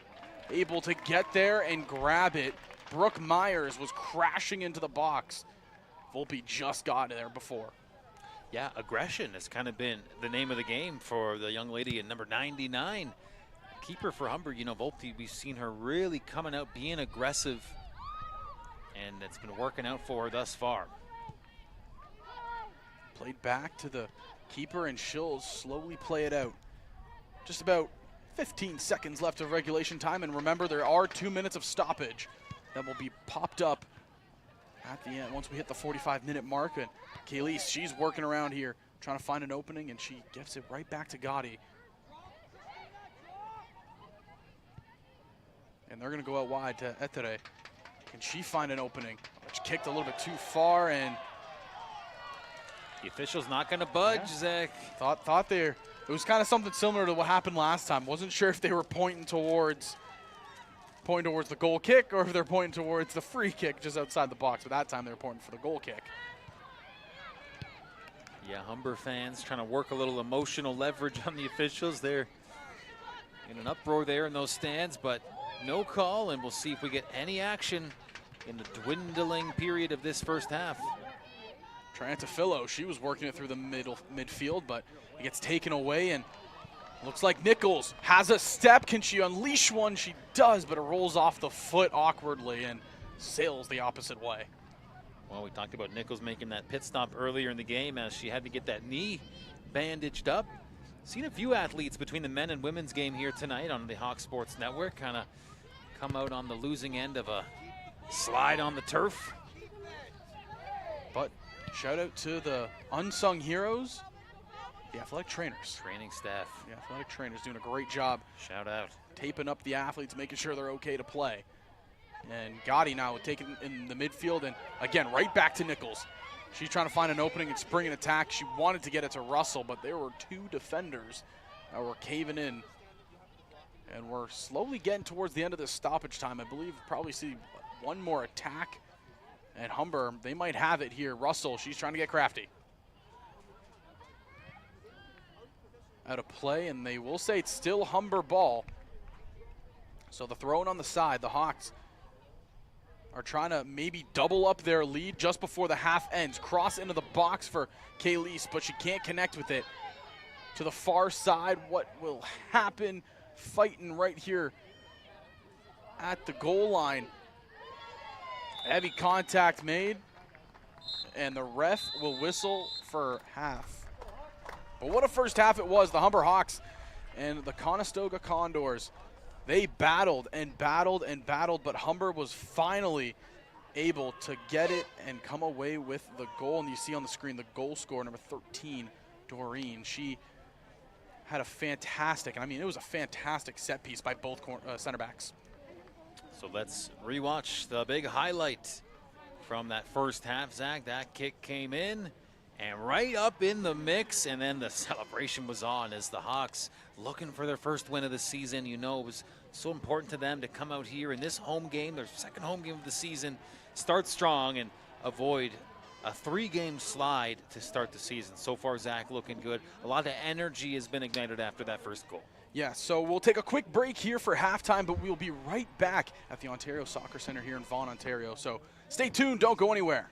able to get there and grab it. Brooke Myers was crashing into the box. Volpe just got there before. Yeah, aggression has kind of been the name of the game for the young lady at number 99. Keeper for Humber, you know, Volpe, we've seen her really coming out, being aggressive, and it's been working out for her thus far. Played back to the keeper, and she'll slowly play it out. Just about 15 seconds left of regulation time, and remember, there are 2 minutes of stoppage that will be popped up at the end once we hit the 45-minute mark. And Kaylee, she's working around here, trying to find an opening, and she gives it right back to Gotti. And they're going to go out wide to Etere. Can she find an opening? She kicked a little bit too far, and the official's not going to budge, yeah. Zach. Thought there. It was kind of something similar to what happened last time. Wasn't sure if they were pointing towards the goal kick or if they're pointing towards the free kick just outside the box. But that time they were pointing for the goal kick. Yeah, Humber fans trying to work a little emotional leverage on the officials. They're in an uproar there in those stands, but no call, and we'll see if we get any action in the dwindling period of this first half. Triantafilo, she was working it through the midfield, but it gets taken away, and looks like Nichols has a step. Can she unleash one? She does, but it rolls off the foot awkwardly and sails the opposite way. Well, we talked about Nichols making that pit stop earlier in the game as she had to get that knee bandaged up. Seen a few athletes between the men and women's game here tonight on the Hawk Sports Network kind of come out on the losing end of a slide on the turf. But shout out to the unsung heroes, the athletic trainers. Training staff. The athletic trainers doing a great job. Shout out. Taping up the athletes, making sure they're okay to play. And Gotti now taking in the midfield, and again, right back to Nichols. She's trying to find an opening and spring an attack. She wanted to get it to Russell, but there were 2 defenders that were caving in. And we're slowly getting towards the end of this stoppage time. I believe probably see one more attack. And Humber, they might have it here. Russell, she's trying to get crafty. out of play, and they will say it's still Humber ball. So the throwing on the side, the Hawks are trying to maybe double up their lead just before the half ends. Cross into the box for Kayleese, but she can't connect with it. To the far side, what will happen? Fighting right here at the goal line. Heavy contact made, and the ref will whistle for half. But what a first half it was. The Humber Hawks and the Conestoga Condors, they battled and battled and battled, but Humber was finally able to get it and come away with the goal. And you see on the screen the goal scorer, number 13, Doreen. She had a fantastic, and I mean, it was a fantastic set piece by both center backs. So let's rewatch the big highlight from that first half, Zach. That kick came in and right up in the mix, and then the celebration was on as the Hawks, looking for their first win of the season. You know, it was so important to them to come out here in this home game, their second home game of the season, start strong and avoid a 3-game slide to start the season. So far, Zach, looking good. A lot of energy has been ignited after that first goal. Yeah, so we'll take a quick break here for halftime, but we'll be right back at the Ontario Soccer Center here in Vaughan, Ontario. So stay tuned, don't go anywhere.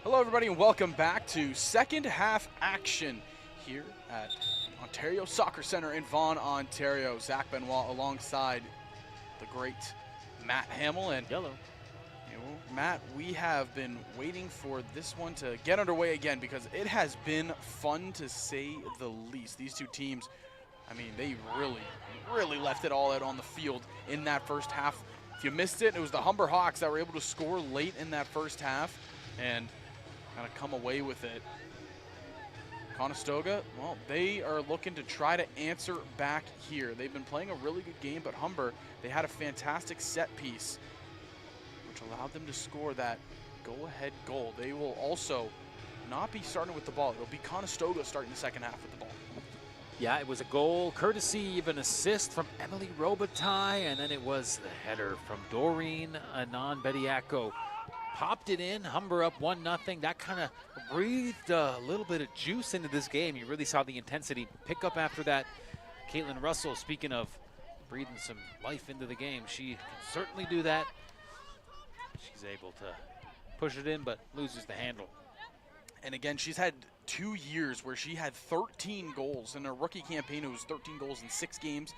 Hello, everybody, and welcome back to second half action here at Ontario Soccer Center in Vaughan, Ontario. Zach Benoit alongside the great Matt Hamill. And Yellow. you know, Matt, we have been waiting for this one to get underway again because it has been fun to say the least. These two teams, I mean, they really left it all out on the field in that first half. If you missed it, it was the Humber Hawks that were able to score late in that first half and kind of come away with it. Conestoga, well, they are looking to try to answer back here. They've been playing a really good game, but Humber, they had a fantastic set piece, which allowed them to score that go-ahead goal. They will also not be starting with the ball. It'll be Conestoga starting the second half with the ball. Yeah, it was a goal, courtesy of an assist from Emily Robitaille, and then it was the header from Doreen Anand-Bediako. Popped it in, Humber up 1-0. That kind of breathed a little bit of juice into this game. You really saw the intensity pick up after that. Caitlin Russell, speaking of breathing some life into the game, she can certainly do that. She's able to push it in, but loses the handle. And again, she's had 2 years where she had 13 goals. In her rookie campaign, it was 13 goals in 6 games.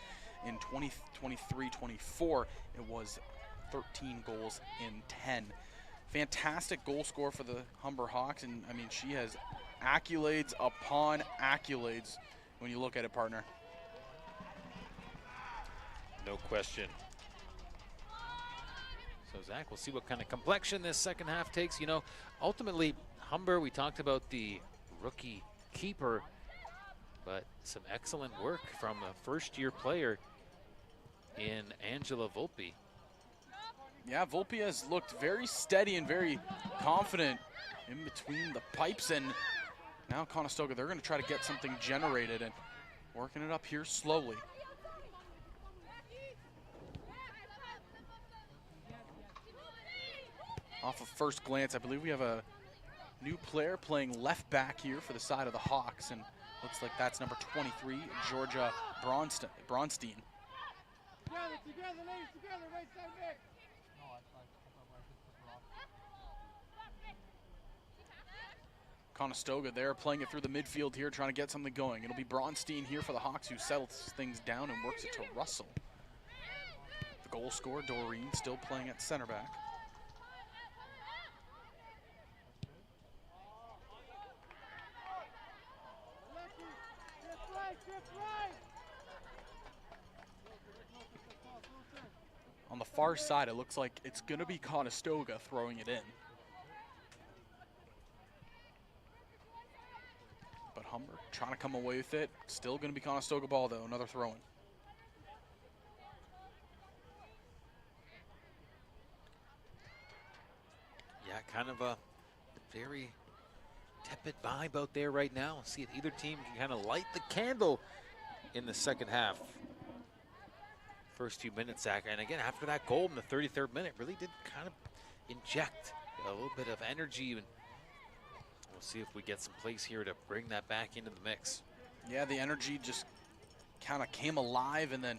In 2023-24, it was 13 goals in 10. Fantastic goal scorer for the Humber Hawks, and I mean, she has accolades upon accolades when you look at it, partner. No question. So, Zach, we'll see what kind of complexion this second half takes. You know, ultimately, Humber, we talked about the rookie keeper, but some excellent work from a first-year player in Angela Volpe. Yeah, Volpe has looked very steady and very confident in between the pipes, and now Conestoga, they're going to try to get something generated and working it up here slowly. Off of first glance, I believe we have a new player playing left back here for the side of the Hawks, and looks like that's number 23, Georgia Bronstein. Together, ladies, together, right side back. Conestoga there playing it through the midfield here, trying to get something going. It'll be Bronstein here for the Hawks, who settles things down and works it to Russell. The goal scorer, Doreen, still playing at center back. On the far side, it looks like it's going to be Conestoga throwing it in. But Humber trying to come away with it. Still going to be Conestoga ball, though. Another throw-in. very tepid vibe out there right now. See if either team can kind of light the candle in the second half. First few minutes, Zach, and again, after that goal in the 33rd minute, really did kind of inject a little bit of energy, and we'll see if we get some plays here to bring that back into the mix. Yeah, the energy just kind of came alive, and then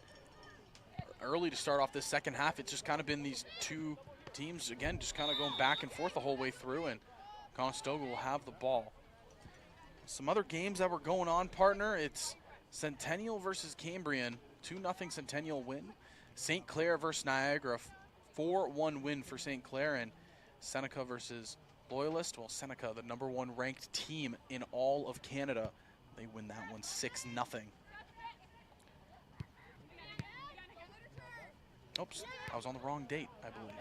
early to start off this second half, it's just kind of been these two teams, again, just kind of going back and forth the whole way through, and Conestoga will have the ball. Some other games that were going on, partner, it's Centennial versus Cambrian, 2-0 Centennial win. St. Clair versus Niagara, 4-1 win for St. Clair, and Seneca versus Loyalist. Well, Seneca, the #1 ranked team in all of Canada, they win that one 6-0. Oops, I was on the wrong date, I believe.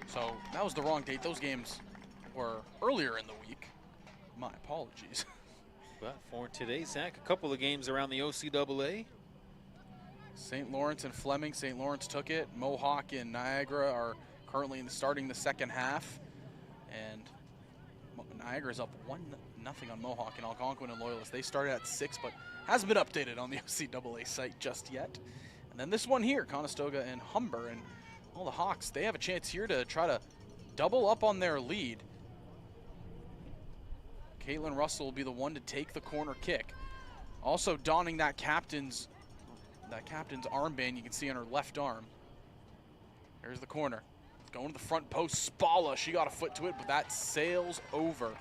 So that was the wrong date. Those games were earlier in the week. My apologies. But for today, Zach, a couple of games around the OCAA. St. Lawrence and Fleming. St. Lawrence took it. Mohawk and Niagara are currently starting the second half. And Niagara's up 1-0 on Mohawk, and Algonquin and Loyalist. They started at 6, but hasn't been updated on the OCAA site just yet. And then this one here, Conestoga and Humber. And all the Hawks, they have a chance here to try to double up on their lead. Caitlin Russell will be the one to take the corner kick. Also donning that captain's armband you can see on her left arm. There's the corner. Going to the front post, Spala, she got a foot to it, but that sails over.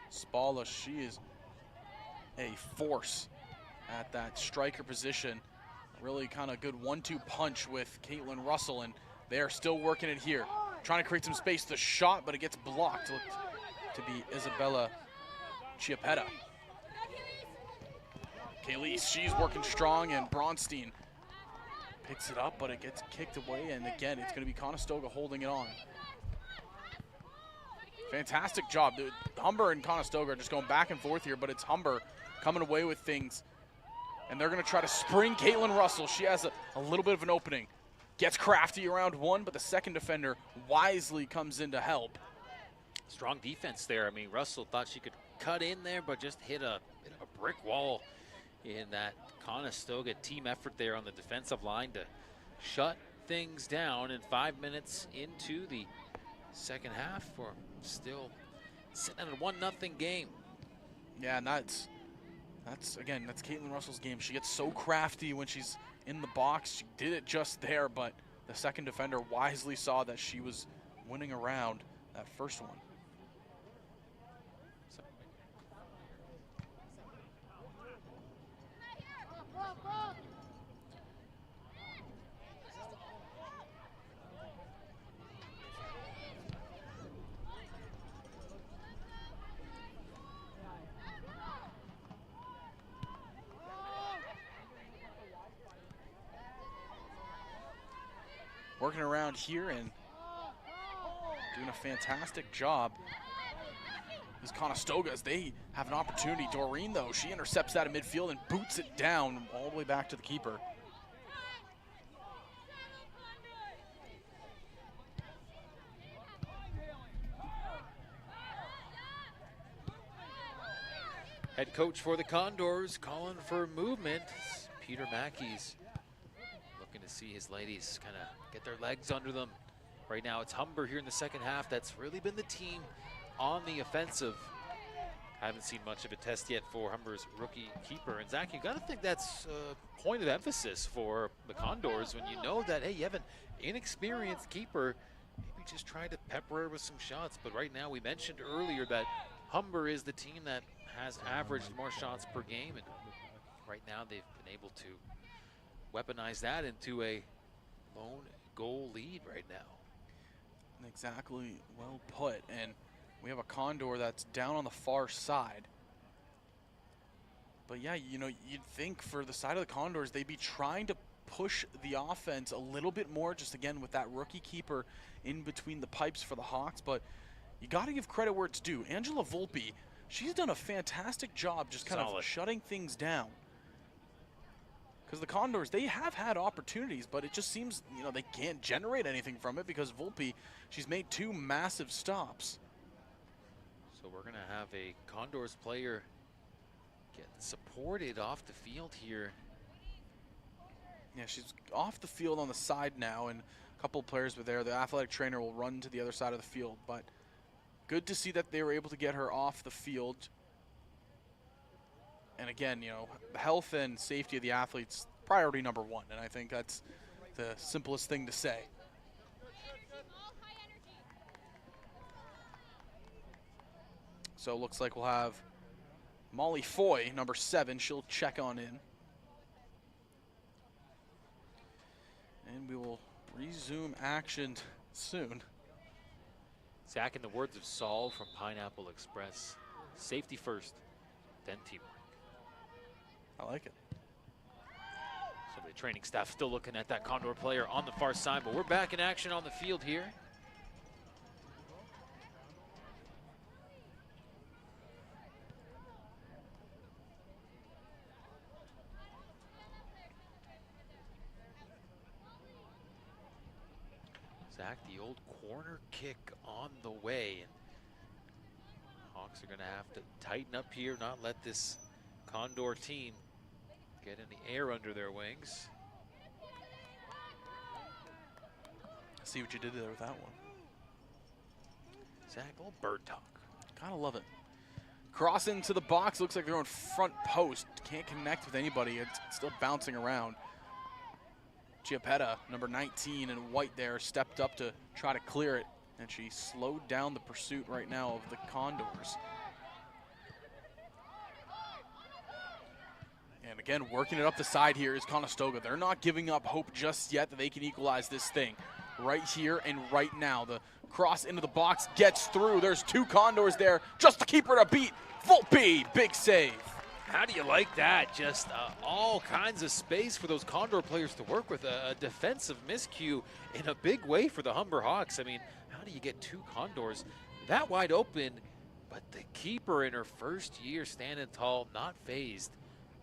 Spala, she is a force at that striker position. Really kind of good 1-2 punch with Caitlin Russell, and they are still working it here. Trying to create some space. The shot, but it gets blocked. Looked to be Isabella Chiappetta. Kayleese, she's working strong, and Bronstein picks it up, but it gets kicked away, and again, it's going to be Conestoga holding it on. Fantastic job. Humber and Conestoga are just going back and forth here, but it's Humber coming away with things. And they're going to try to spring Caitlin Russell. She has a little bit of an opening. Gets crafty around one, but the second defender wisely comes in to help. Strong defense there. I mean, Russell thought she could cut in there, but just hit a brick wall in that Conestoga team effort there on the defensive line to shut things down. And 5 minutes into the second half, we're still sitting at a 1-0 game. Yeah, and that's Caitlin Russell's game. She gets so crafty when she's in the box. She did it just there, but the second defender wisely saw that she was winning around that first one. Working around here and doing a fantastic job. These Conestogas, they have an opportunity. Doreen, though, she intercepts that in midfield and boots it down all the way back to the keeper. Head coach for the Condors calling for movement. Peter Mackey's looking to see his ladies kind of get their legs under them. Right now it's Humber here in the second half. That's really been the team on the offensive. Haven't seen much of a test yet for Humber's rookie keeper. And Zach, you got to think that's a point of emphasis for the Condors when you know that, hey, you have an inexperienced keeper. Maybe just try to pepper her with some shots. But right now we mentioned earlier that Humber is the team that has averaged more shots per game. And right now they've been able to weaponize that into a lone goal lead right now. Exactly, well put. And we have a Condor that's down on the far side. But yeah, you know, you'd think for the side of the Condors, they'd be trying to push the offense a little bit more, just again with that rookie keeper in between the pipes for the Hawks. But you got to give credit where it's due. Angela Volpe, she's done a fantastic job just kind of shutting things down. Because the Condors, they have had opportunities, but it just seems, you know, they can't generate anything from it because Volpe, she's made 2 massive stops. So we're going to have a Condors player get supported off the field here. Yeah, she's off the field on the side now, and a couple of players were there. The athletic trainer will run to the other side of the field, but good to see that they were able to get her off the field. And again, you know, the health and safety of the athletes, priority number 1, and I think that's the simplest thing to say. So it looks like we'll have Molly Foy, number 7. She'll check on in. And we will resume action soon. Zach, in the words of Saul from Pineapple Express, safety first, then teamwork. I like it. So the training staff still looking at that Condor player on the far side, but we're back in action on the field here. Zach, the old corner kick on the way. And Hawks are going to have to tighten up here, not let this Condor team get any air under their wings. I see what you did there with that one. Zach, a little bird talk. Gotta love it. Cross into the box, looks like they're on front post. Can't connect with anybody, it's still bouncing around. Chiapetta, number 19 in white there, stepped up to try to clear it, and she slowed down the pursuit right now of the Condors. And again, working it up the side here is Conestoga. They're not giving up hope just yet that they can equalize this thing. Right here and right now. The cross into the box gets through. There's 2 Condors there just to keep her to beat. Volpe, big save. How do you like that? Just all kinds of space for those Condor players to work with. A defensive miscue in a big way for the Humber Hawks. I mean, how do you get 2 Condors that wide open, but the keeper in her first year standing tall, not phased.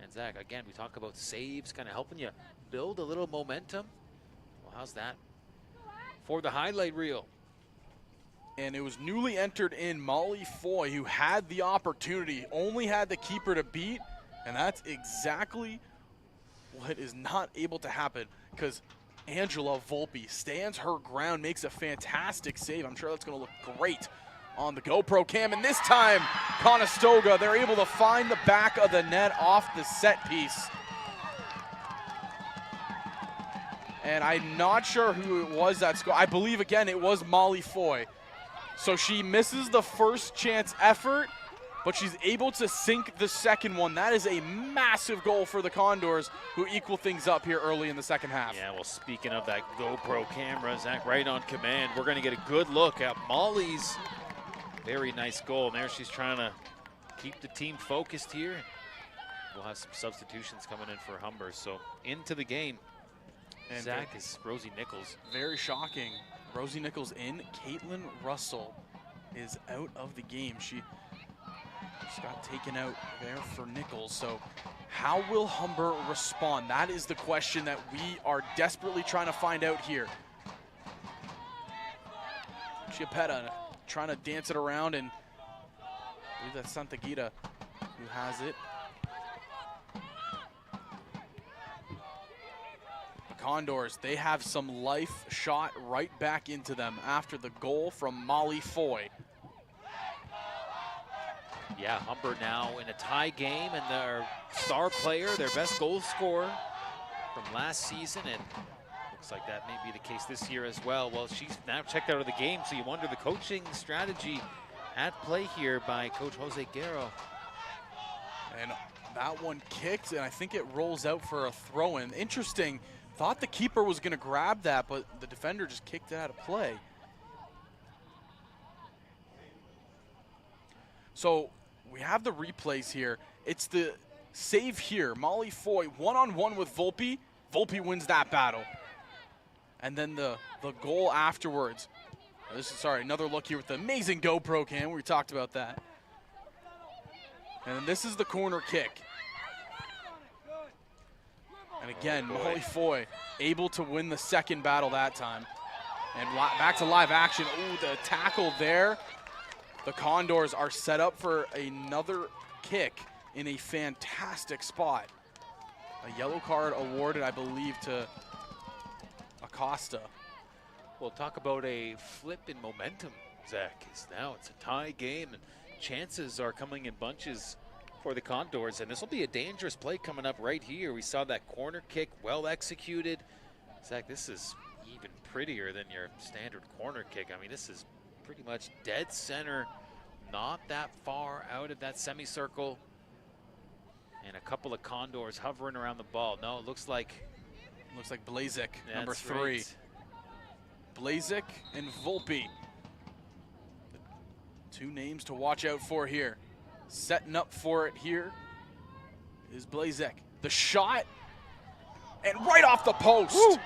And Zach, again, we talk about saves, kind of helping you build a little momentum. Well, how's that for the highlight reel? And it was newly entered in Molly Foy, who had the opportunity, only had the keeper to beat, and that's exactly what is not able to happen, because Angela Volpe stands her ground, makes a fantastic save. I'm sure that's going to look great on the GoPro cam, and this time Conestoga, they're able to find the back of the net off the set piece. And I'm not sure who it was that scored. I believe, again, it was Molly Foy. So she misses the first chance effort, but she's able to sink the second one. That is a massive goal for the Condors, who equal things up here early in the second half. Yeah, well, speaking of that GoPro camera, Zach, right on command, we're going to get a good look at Molly's very nice goal. And there she's trying to keep the team focused here. We'll have some substitutions coming in for Humber. So into the game, and Zach, is Rosie Nichols. Very shocking. Rosie Nichols in. Caitlin Russell is out of the game. She got taken out there for Nichols. So how will Humber respond? That is the question that we are desperately trying to find out here. Chiapetta trying to dance it around, and I believe that's Santagita who has it. Condors, they have some life shot right back into them after the goal from Molly Foy. Yeah, Humber now in a tie game, and their star player, their best goal scorer from last season, and looks like that may be the case this year as well. Well, she's now checked out of the game, so you wonder the coaching strategy at play here by Coach Jose Guerrero. And that one kicked, and I think it rolls out for a throw-in. Interesting. Thought the keeper was going to grab that, but the defender just kicked it out of play. So we have the replays here. It's the save here. Molly Foy one-on-one with Volpe, Volpe wins that battle. And then the goal afterwards. This is, sorry, another look here with the amazing GoPro cam. We talked about that. And then this is the corner kick. And again, Molly Foy able to win the second battle that time. And back to live action. Ooh, the tackle there. The Condors are set up for another kick in a fantastic spot. A yellow card awarded, I believe, to Acosta. We'll talk about a flip in momentum, Zach. Now it's a tie game, and chances are coming in bunches for the Condors, and this will be a dangerous play coming up right here. We saw that corner kick, well executed. Zach, this is even prettier than your standard corner kick. I mean, this is pretty much dead center, not that far out of that semicircle. And a couple of Condors hovering around the ball. No, it looks like Blazik, number 3. Right. Blazik and Volpe. Two names to watch out for here. Setting up for it here is Blazik. The shot, and right off the post. Woo!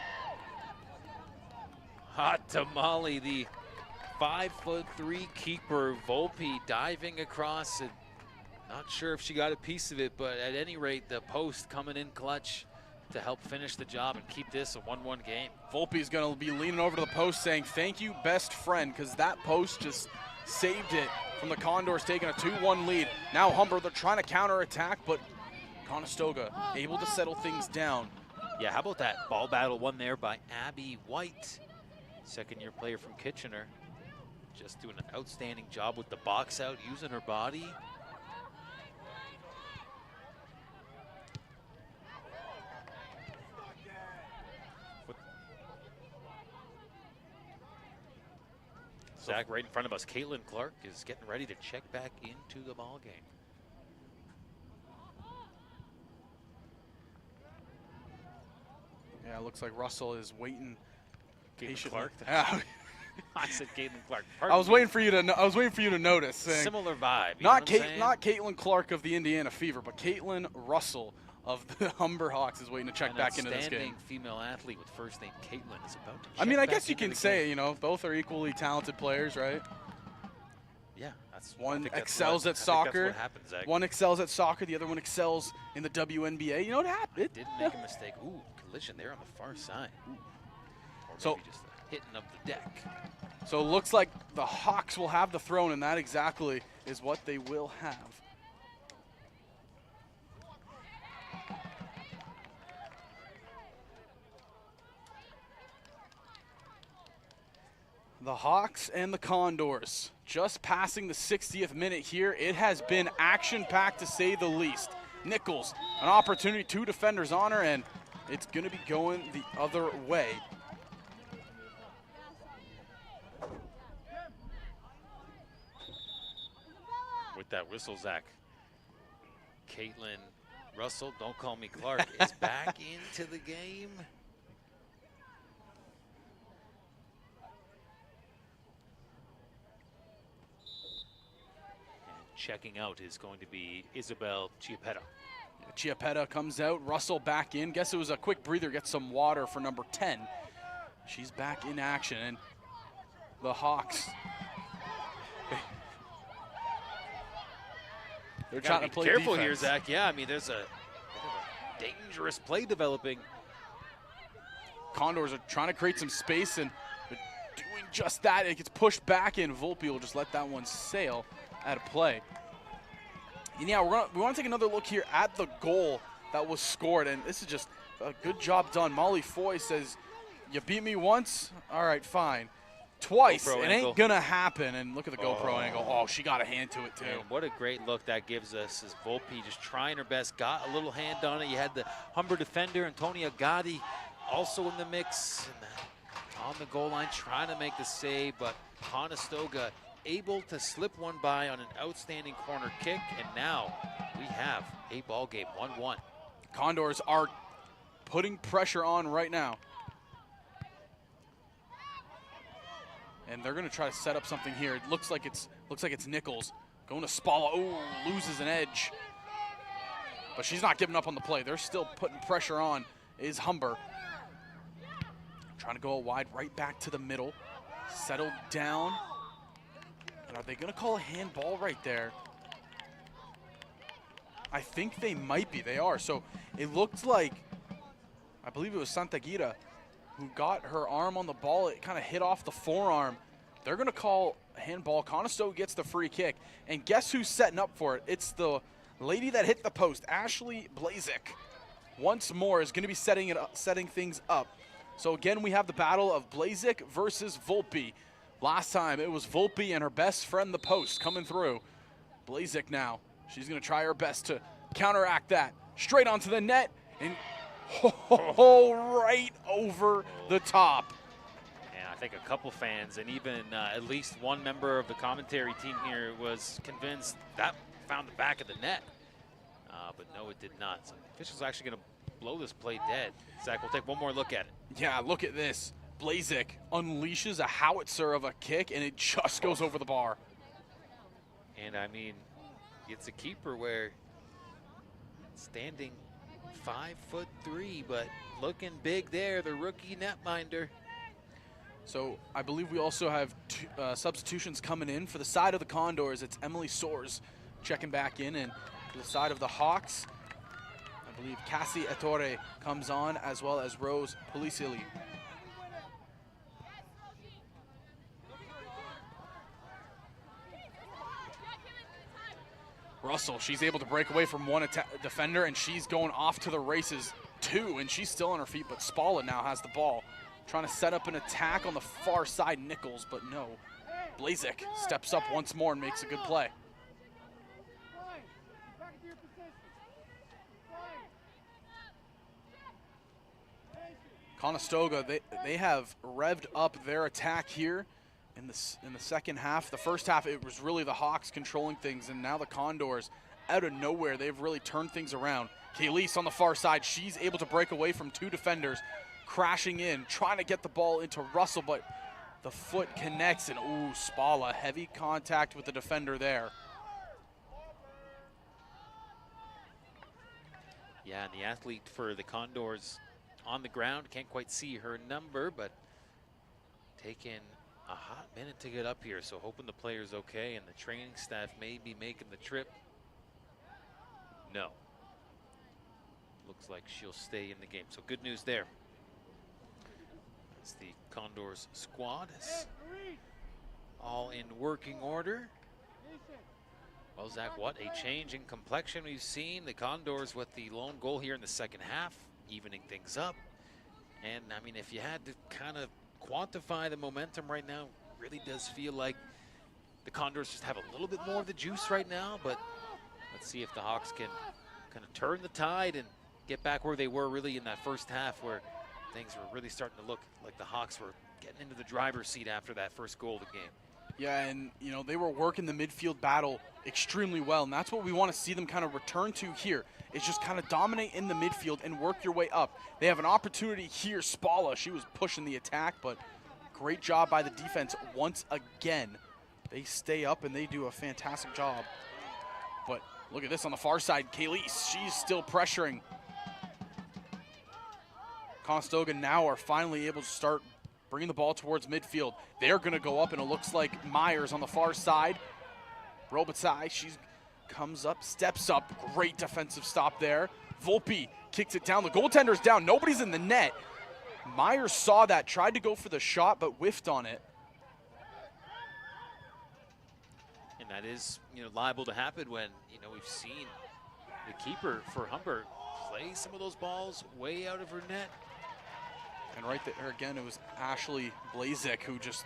Hot tamale, the 5'3" keeper, Volpe diving across, and not sure if she got a piece of it, but at any rate, the post coming in clutch to help finish the job and keep this a 1-1 game. Volpe's going to be leaning over to the post saying, thank you, best friend, because that post just saved it from the Condors taking a 2-1 lead. Now Humber, they're trying to counterattack, but Conestoga able to settle things down. Yeah, how about that ball battle won there by Abby White, second-year player from Kitchener. Just doing an outstanding job with the box out, using her body. Zach, right in front of us, Caitlin Clark is getting ready to check back into the ball game. Yeah, it looks like Russell is waiting patiently. Clark. I said Caitlin Clark. I was waiting for you to notice. Similar vibe. Not Caitlin Clark of the Indiana Fever, but Caitlin Russell of the Humber Hawks is waiting to check back into this game. An outstanding female athlete with first name Caitlin is about to check I mean, I back guess you can say, you know, both are equally talented players, right? Yeah, that's one excels at soccer. That's what happens, Zach. One excels at soccer. The other one excels in the WNBA. You know what happened? Didn't make a mistake. Ooh, collision there on the far side. Or so just a hitting of the deck. So it looks like the Hawks will have the throne, and that exactly is what they will have. The Hawks and the Condors just passing the 60th minute here. It has been action-packed to say the least. Nichols, an opportunity, 2 defenders on her, and it's going to be going the other way. With that whistle, Zach, Caitlin Russell, don't call me Clark, is back into the game. Checking out is going to be Isabel Chiappetta. Chiappetta comes out, Russell back in. Guess it was a quick breather, get some water for number 10. She's back in action, and the Hawks, they're trying to play careful defense here, Zach. Yeah, I mean, there's a dangerous play developing. Condors are trying to create some space, and they're doing just that. It gets pushed back, and Volpe will just let that one sail out of play. And yeah, we want to take another look here at the goal that was scored, and this is just a good job done. Molly Foy says, you beat me once? All right, fine. Twice, GoPro it angle. Ain't gonna happen. And look at the GoPro angle. Oh, she got a hand to it too. And what a great look that gives us as Volpe just trying her best, got a little hand on it. You had the Humber defender, Antonia Gotti, also in the mix. And on the goal line, trying to make the save, but Conestoga able to slip one by on an outstanding corner kick, and now we have a ball game, 1-1. Condors are putting pressure on right now. And they're going to try to set up something here. It looks like it's Nichols going to Spalla. Oh, loses an edge. But she's not giving up on the play. They're still putting pressure on is Humber. Trying to go out wide, right back to the middle. Settled down. And are they going to call a handball right there? I think they might be. They are. So it looked like, I believe it was Santagira who got her arm on the ball. It kind of hit off the forearm. They're going to call a handball. Conestoga gets the free kick. And guess who's setting up for it? It's the lady that hit the post, Ashley Blazik. Once more is going to be setting things up. So again, we have the battle of Blazik versus Volpe. Last time it was Volpe and her best friend, the post, coming through. Blazik now. She's going to try her best to counteract that. Straight onto the net and right over the top. And I think a couple fans and even at least one member of the commentary team here was convinced that found the back of the net. But no, it did not. So the official's actually going to blow this play dead. Zach, we'll take one more look at it. Yeah, look at this. Blazik unleashes a howitzer of a kick, and it just goes over the bar. And I mean, it's a keeper where standing 5'3", but looking big there, the rookie netminder. So I believe we also have two, substitutions coming in. For the side of the Condors, it's Emily Soares checking back in, and for the side of the Hawks, I believe Cassie Ettore comes on, as well as Rose Polisili. Russell, she's able to break away from one defender, and she's going off to the races too, and she's still on her feet, but Spalla now has the ball. Trying to set up an attack on the far side, Nichols, but no. Blazik steps up once more and makes a good play. Conestoga, they have revved up their attack here in the second half. The first half, it was really the Hawks controlling things, and now the Condors, out of nowhere, they've really turned things around. Kayleese on the far side, she's able to break away from two defenders, crashing in, trying to get the ball into Russell, but the foot connects, and ooh, Spalla, heavy contact with the defender there. Yeah, and the athlete for the Condors on the ground, can't quite see her number, but taking a hot minute to get up here, so hoping the player's okay, and the training staff may be making the trip. No. Looks like she'll stay in the game, so good news there. It's the Condors squad is all in working order. Well, Zach, what a change in complexion we've seen. The Condors with the lone goal here in the second half, evening things up. And I mean, if you had to kind of quantify the momentum right now, really does feel like the Condors just have a little bit more of the juice right now, but let's see if the Hawks can kind of turn the tide and get back where they were really in that first half, where things were really starting to look like the Hawks were getting into the driver's seat after that first goal of the game. Yeah, and you know, they were working the midfield battle extremely well, and that's what we want to see them kind of return to here, is just kind of dominate in the midfield and work your way up. They have an opportunity here. Spalla, she was pushing the attack, but great job by the defense once again. They stay up and they do a fantastic job. But look at this on the far side, Kayleese, she's still pressuring. Conestoga now are finally able to start bringing the ball towards midfield. They're going to go up, and it looks like Myers on the far side. Robitaille, she comes up, steps up. Great defensive stop there. Volpe kicks it down. The goaltender's down. Nobody's in the net. Myers saw that, tried to go for the shot, but whiffed on it. And that is, liable to happen when, we've seen the keeper for Humber play some of those balls way out of her net. And right there again, it was Ashley Blazik who just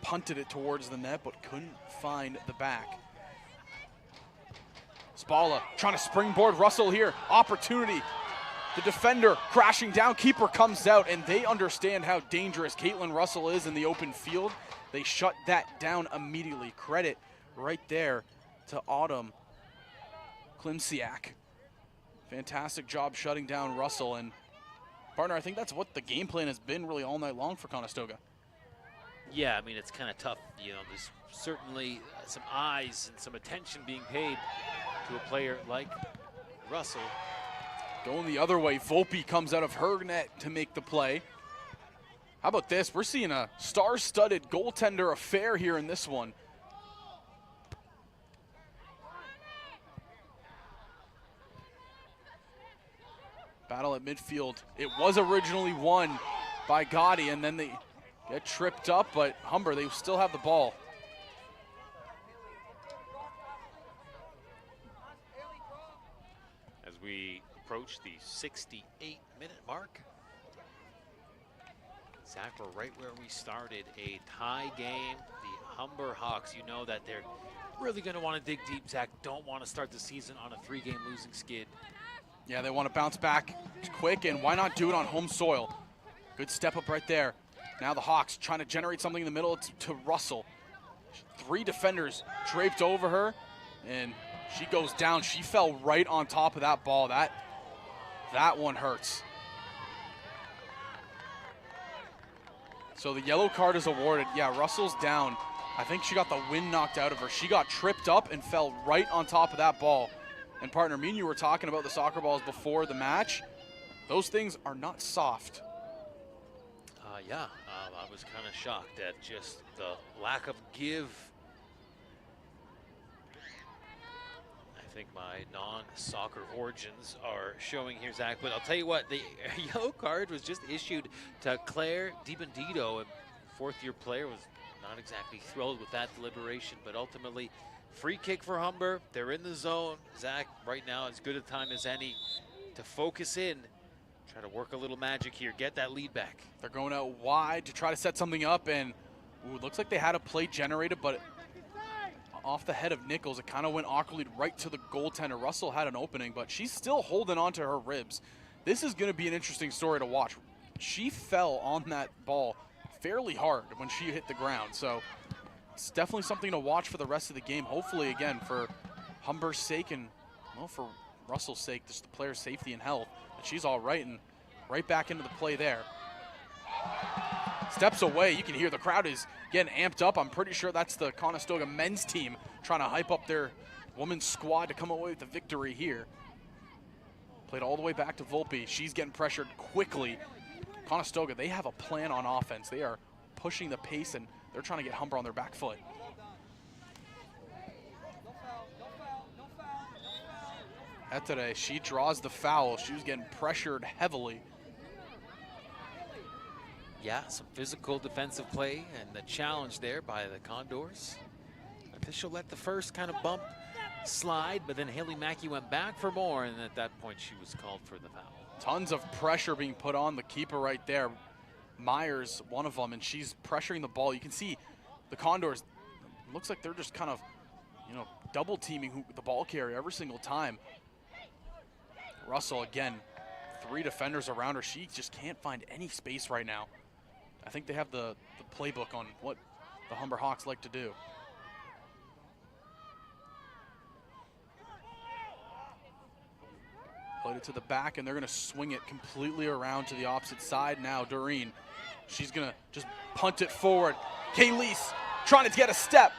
punted it towards the net but couldn't find the back. Spalla trying to springboard Russell here. Opportunity. The defender crashing down. Keeper comes out, and they understand how dangerous Caitlin Russell is in the open field. They shut that down immediately. Credit right there to Autumn Klimsiak. Fantastic job shutting down Russell. And partner, I think that's what the game plan has been really all night long for Conestoga. Yeah, I mean, it's kind of tough. There's certainly some eyes and some attention being paid to a player like Russell. Going the other way, Volpe comes out of her net to make the play. How about this? We're seeing a star-studded goaltender affair here in this one. Battle at midfield. It was originally won by Gotti, and then they get tripped up, but Humber, they still have the ball. As we approach the 68-minute mark. Zach, we're right where we started, a tie game. The Humber Hawks, you know that they're really going to want to dig deep. Zach, don't want to start the season on a 3-game losing skid. Yeah, they want to bounce back quick, and why not do it on home soil? Good step up right there. Now the Hawks trying to generate something in the middle to Russell. 3 defenders draped over her, and she goes down. She fell right on top of that ball. That one hurts. So the yellow card is awarded. Yeah, Russell's down. I think she got the wind knocked out of her. She got tripped up and fell right on top of that ball. And partner, me and you were talking about the soccer balls before the match. Those things are not soft. I was kind of shocked at just the lack of give. I think my non-soccer origins are showing here, Zach. But I'll tell you what, the yellow card was just issued to Claire DiBendito. A fourth-year player was not exactly thrilled with that deliberation, but ultimately, free kick for Humber. They're in the zone. Zach, right now, as good a time as any to focus in. Try to work a little magic here, get that lead back. They're going out wide to try to set something up, and it looks like they had a play generated, but off the head of Nichols, it kind of went awkwardly right to the goaltender. Russell had an opening, but she's still holding on to her ribs. This is going to be an interesting story to watch. She fell on that ball fairly hard when she hit the ground, so it's definitely something to watch for the rest of the game. Hopefully, again, for Humber's sake and, well, for Russell's sake, just the player's safety and health, that she's all right and right back into the play there. Steps away, you can hear the crowd is getting amped up. I'm pretty sure that's the Conestoga men's team trying to hype up their women's squad to come away with the victory here. Played all the way back to Volpe. She's getting pressured quickly. Conestoga, they have a plan on offense. They are pushing the pace, and they're trying to get Humber on their back foot. Etere, she draws the foul. She was getting pressured heavily. Yeah, some physical defensive play and the challenge there by the Condors. Official let the first kind of bump slide, but then Haley Mackey went back for more, and at that point she was called for the foul. Tons of pressure being put on the keeper right there. Myers, one of them, and she's pressuring the ball. You can see the Condors, looks like they're just kind of, double teaming the ball carrier every single time. Russell, again, 3 defenders around her. She just can't find any space right now. I think they have the playbook on what the Humber Hawks like to do. Played it to the back, and they're going to swing it completely around to the opposite side now. Doreen, she's going to just punt it forward. Kayleese trying to get a step.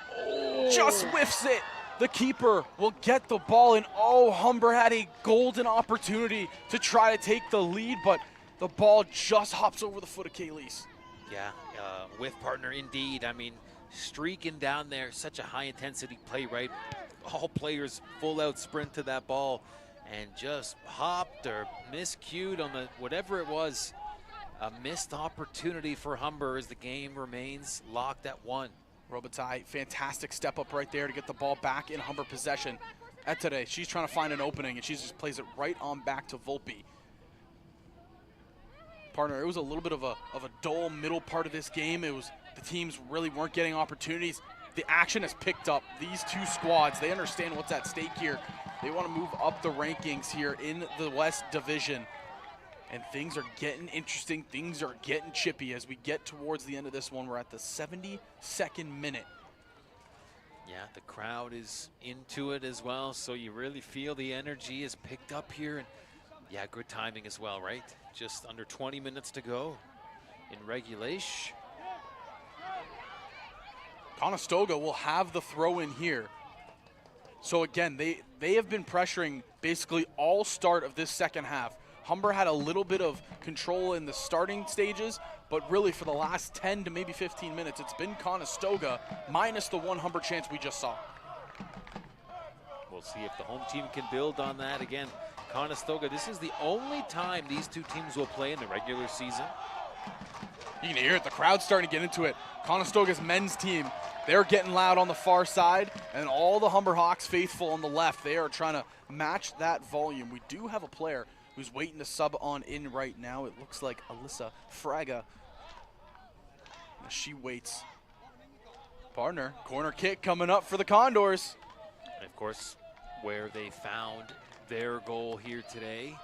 Just whiffs it. The keeper will get the ball, and Humber had a golden opportunity to try to take the lead, but the ball just hops over the foot of Kayleese. Yeah, with partner indeed. I mean, streaking down there, such a high-intensity play, right? All players full-out sprint to that ball and just hopped or miscued on the whatever it was. A missed opportunity for Humber as the game remains locked at 1. Robitaille, fantastic step up right there to get the ball back in Humber possession. Etere, she's trying to find an opening, and she just plays it right on back to Volpe. Partner, it was a little bit of a dull middle part of this game. It was the teams really weren't getting opportunities. The action has picked up. These 2 squads, they understand what's at stake here. They want to move up the rankings here in the West Division. And things are getting interesting. Things are getting chippy as we get towards the end of this one. We're at the 72nd minute. Yeah, the crowd is into it as well, so you really feel the energy is picked up here. And yeah, good timing as well, right? Just under 20 minutes to go in regulation. Conestoga will have the throw in here. So again, they have been pressuring basically all start of this second half. Humber had a little bit of control in the starting stages, but really for the last 10 to maybe 15 minutes, it's been Conestoga minus the one Humber chance we just saw. We'll see if the home team can build on that. Again, Conestoga, this is the only time these two teams will play in the regular season. You can hear it. The crowd's starting to get into it. Conestoga's men's team, they're getting loud on the far side, and all the Humber Hawks faithful on the left, they are trying to match that volume. We do have a player who's waiting to sub on in right now. It looks like Alyssa Fraga. As she waits. Partner, corner kick coming up for the Condors. And of course, where they found their goal here today.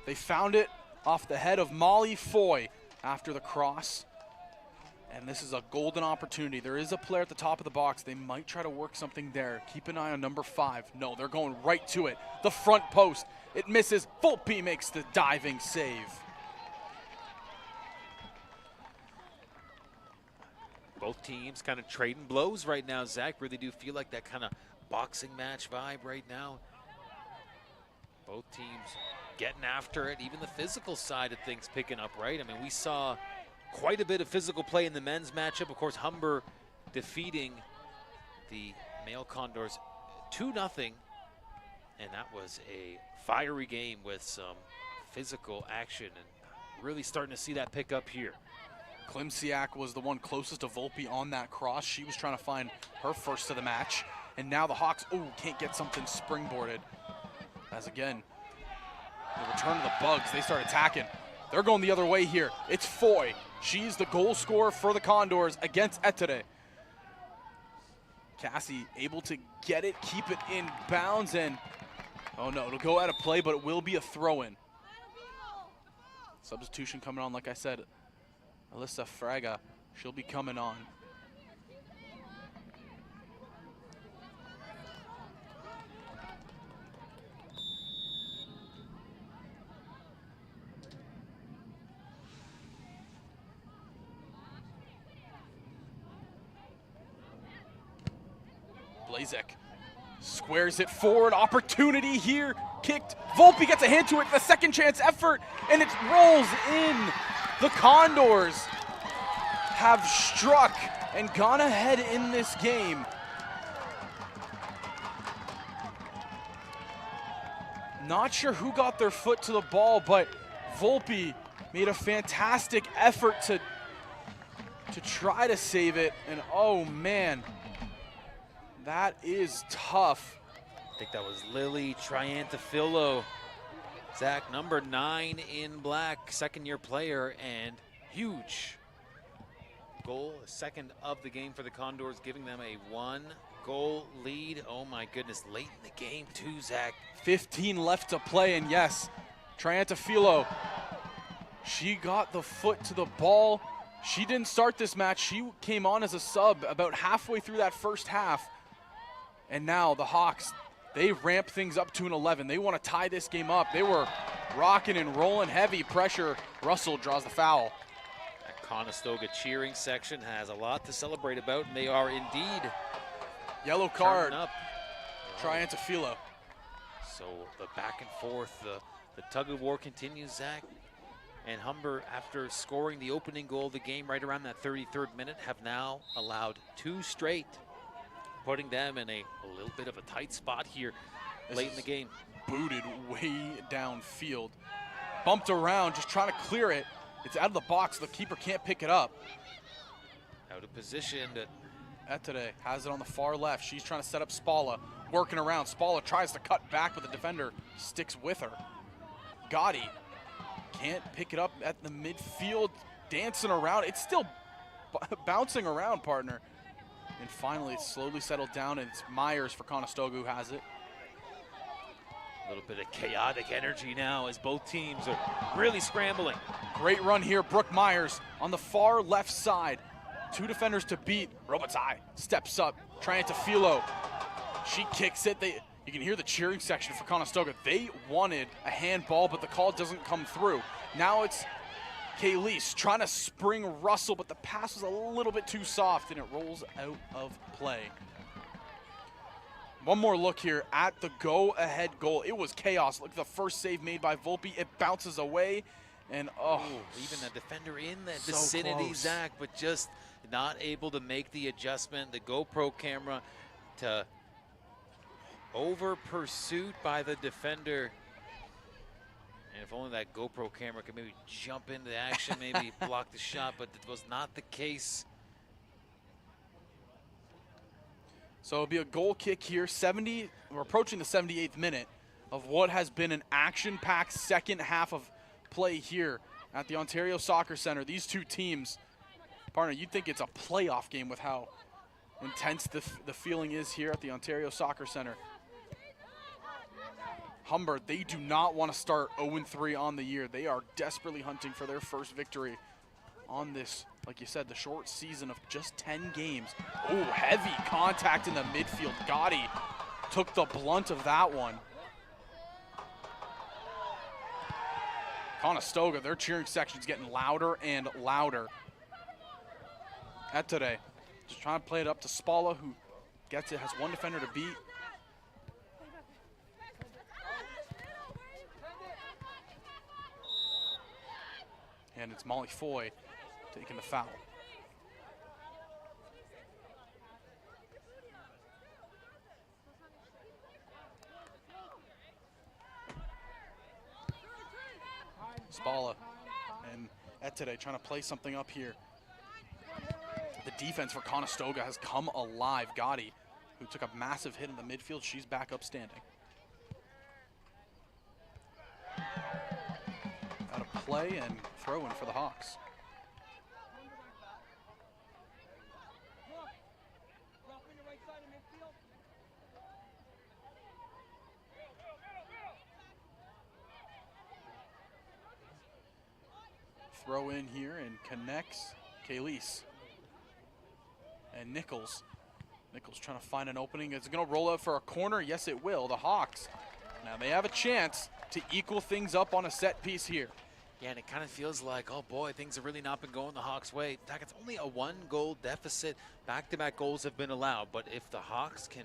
They found it off the head of Molly Foy after the cross. And this is a golden opportunity. There is a player at the top of the box. They might try to work something there. Keep an eye on number 5. No, they're going right to it. The front post. It misses. Volpe makes the diving save. Both teams kind of trading blows right now, Zach. Really do feel like that kind of boxing match vibe right now. Both teams getting after it. Even the physical side of things picking up, right? I mean, we saw quite a bit of physical play in the men's matchup. Of course, Humber defeating the male Condors 2-0. And that was a fiery game with some physical action, and really starting to see that pick up here. Klimsiak was the one closest to Volpe on that cross. She was trying to find her first of the match. And now the Hawks, can't get something springboarded. As again, the return of the Bugs, they start attacking. They're going the other way here. It's Foy. She's the goal scorer for the Condors against Etere. Cassie able to get it, keep it in bounds, and oh no, it'll go out of play, but it will be a throw-in. Substitution coming on, like I said. Alyssa Fraga, she'll be coming on. Blazek squares it forward, opportunity here, kicked. Volpe gets a hand to it, the second chance effort, and it rolls in. The Condors have struck and gone ahead in this game. Not sure who got their foot to the ball, but Volpe made a fantastic effort to try to save it, and oh man, that is tough. I think that was Lily Triantafilo. Zach, number 9 in black, second-year player, and huge goal, second of the game for the Condors, giving them a 1-goal lead. Oh my goodness, late in the game too, Zach. 15 left to play, and yes, Triantafilo, she got the foot to the ball. She didn't start this match. She came on as a sub about halfway through that first half. And now the Hawks, they ramp things up to an 11. They want to tie this game up. They were rocking and rolling, heavy pressure. Russell draws the foul. That Conestoga cheering section has a lot to celebrate about, and they are indeed Yellow card, up. Triantafilo. So the back and forth, the tug of war continues, Zach. And Humber, after scoring the opening goal of the game right around that 33rd minute, have now allowed 2 straight, putting them in a little bit of a tight spot here late in the game. Booted way downfield. Bumped around, just trying to clear it. It's out of the box. The keeper can't pick it up. Out of position. Etere has it on the far left. She's trying to set up Spala, working around. Spala tries to cut back, but the defender sticks with her. Gotti can't pick it up at the midfield, dancing around. It's still bouncing around, partner. And finally, it's slowly settled down, and it's Myers for Conestoga who has it. A little bit of chaotic energy now as both teams are really scrambling. Great run here, Brooke Myers on the far left side. 2 defenders to beat. Robitaille steps up, Triantafilo. She kicks it. You can hear the cheering section for Conestoga. They wanted a handball, but the call doesn't come through. Now it's Kayleese trying to spring Russell, but the pass was a little bit too soft, and it rolls out of play. One more look here at the go-ahead goal. It was chaos. Look, the first save made by Volpe. It bounces away, and even a defender in that so vicinity, close. Zach, but just not able to make the adjustment. The GoPro camera to over pursuit by the defender. And if only that GoPro camera could maybe jump into action, maybe block the shot, but it was not the case. So it'll be a goal kick here. We're approaching the 78th minute of what has been an action-packed second half of play here at the Ontario Soccer Centre. These two teams, partner, you'd think it's a playoff game with how intense the feeling is here at the Ontario Soccer Centre. Humber, they do not want to start 0-3 on the year. They are desperately hunting for their first victory on this, like you said, the short season of just 10 games. Oh, heavy contact in the midfield. Gotti took the blunt of that one. Conestoga, their cheering section's getting louder and louder. Today, just trying to play it up to Spalla, who gets it, has one defender to beat. And it's Molly Foy taking the foul. Spalla and Etede trying to play something up here. The defense for Conestoga has come alive. Gotti, who took a massive hit in the midfield, she's back up standing. Out of play and throw in for the Hawks. Throw in here and connects Kayleese. And Nichols. Nichols trying to find an opening. Is it going to roll out for a corner? Yes, it will. The Hawks, now they have a chance to equal things up on a set piece here. Yeah, and it kind of feels like, oh boy, things have really not been going the Hawks' way. In fact, it's only a 1-goal deficit. Back-to-back goals have been allowed, but if the Hawks can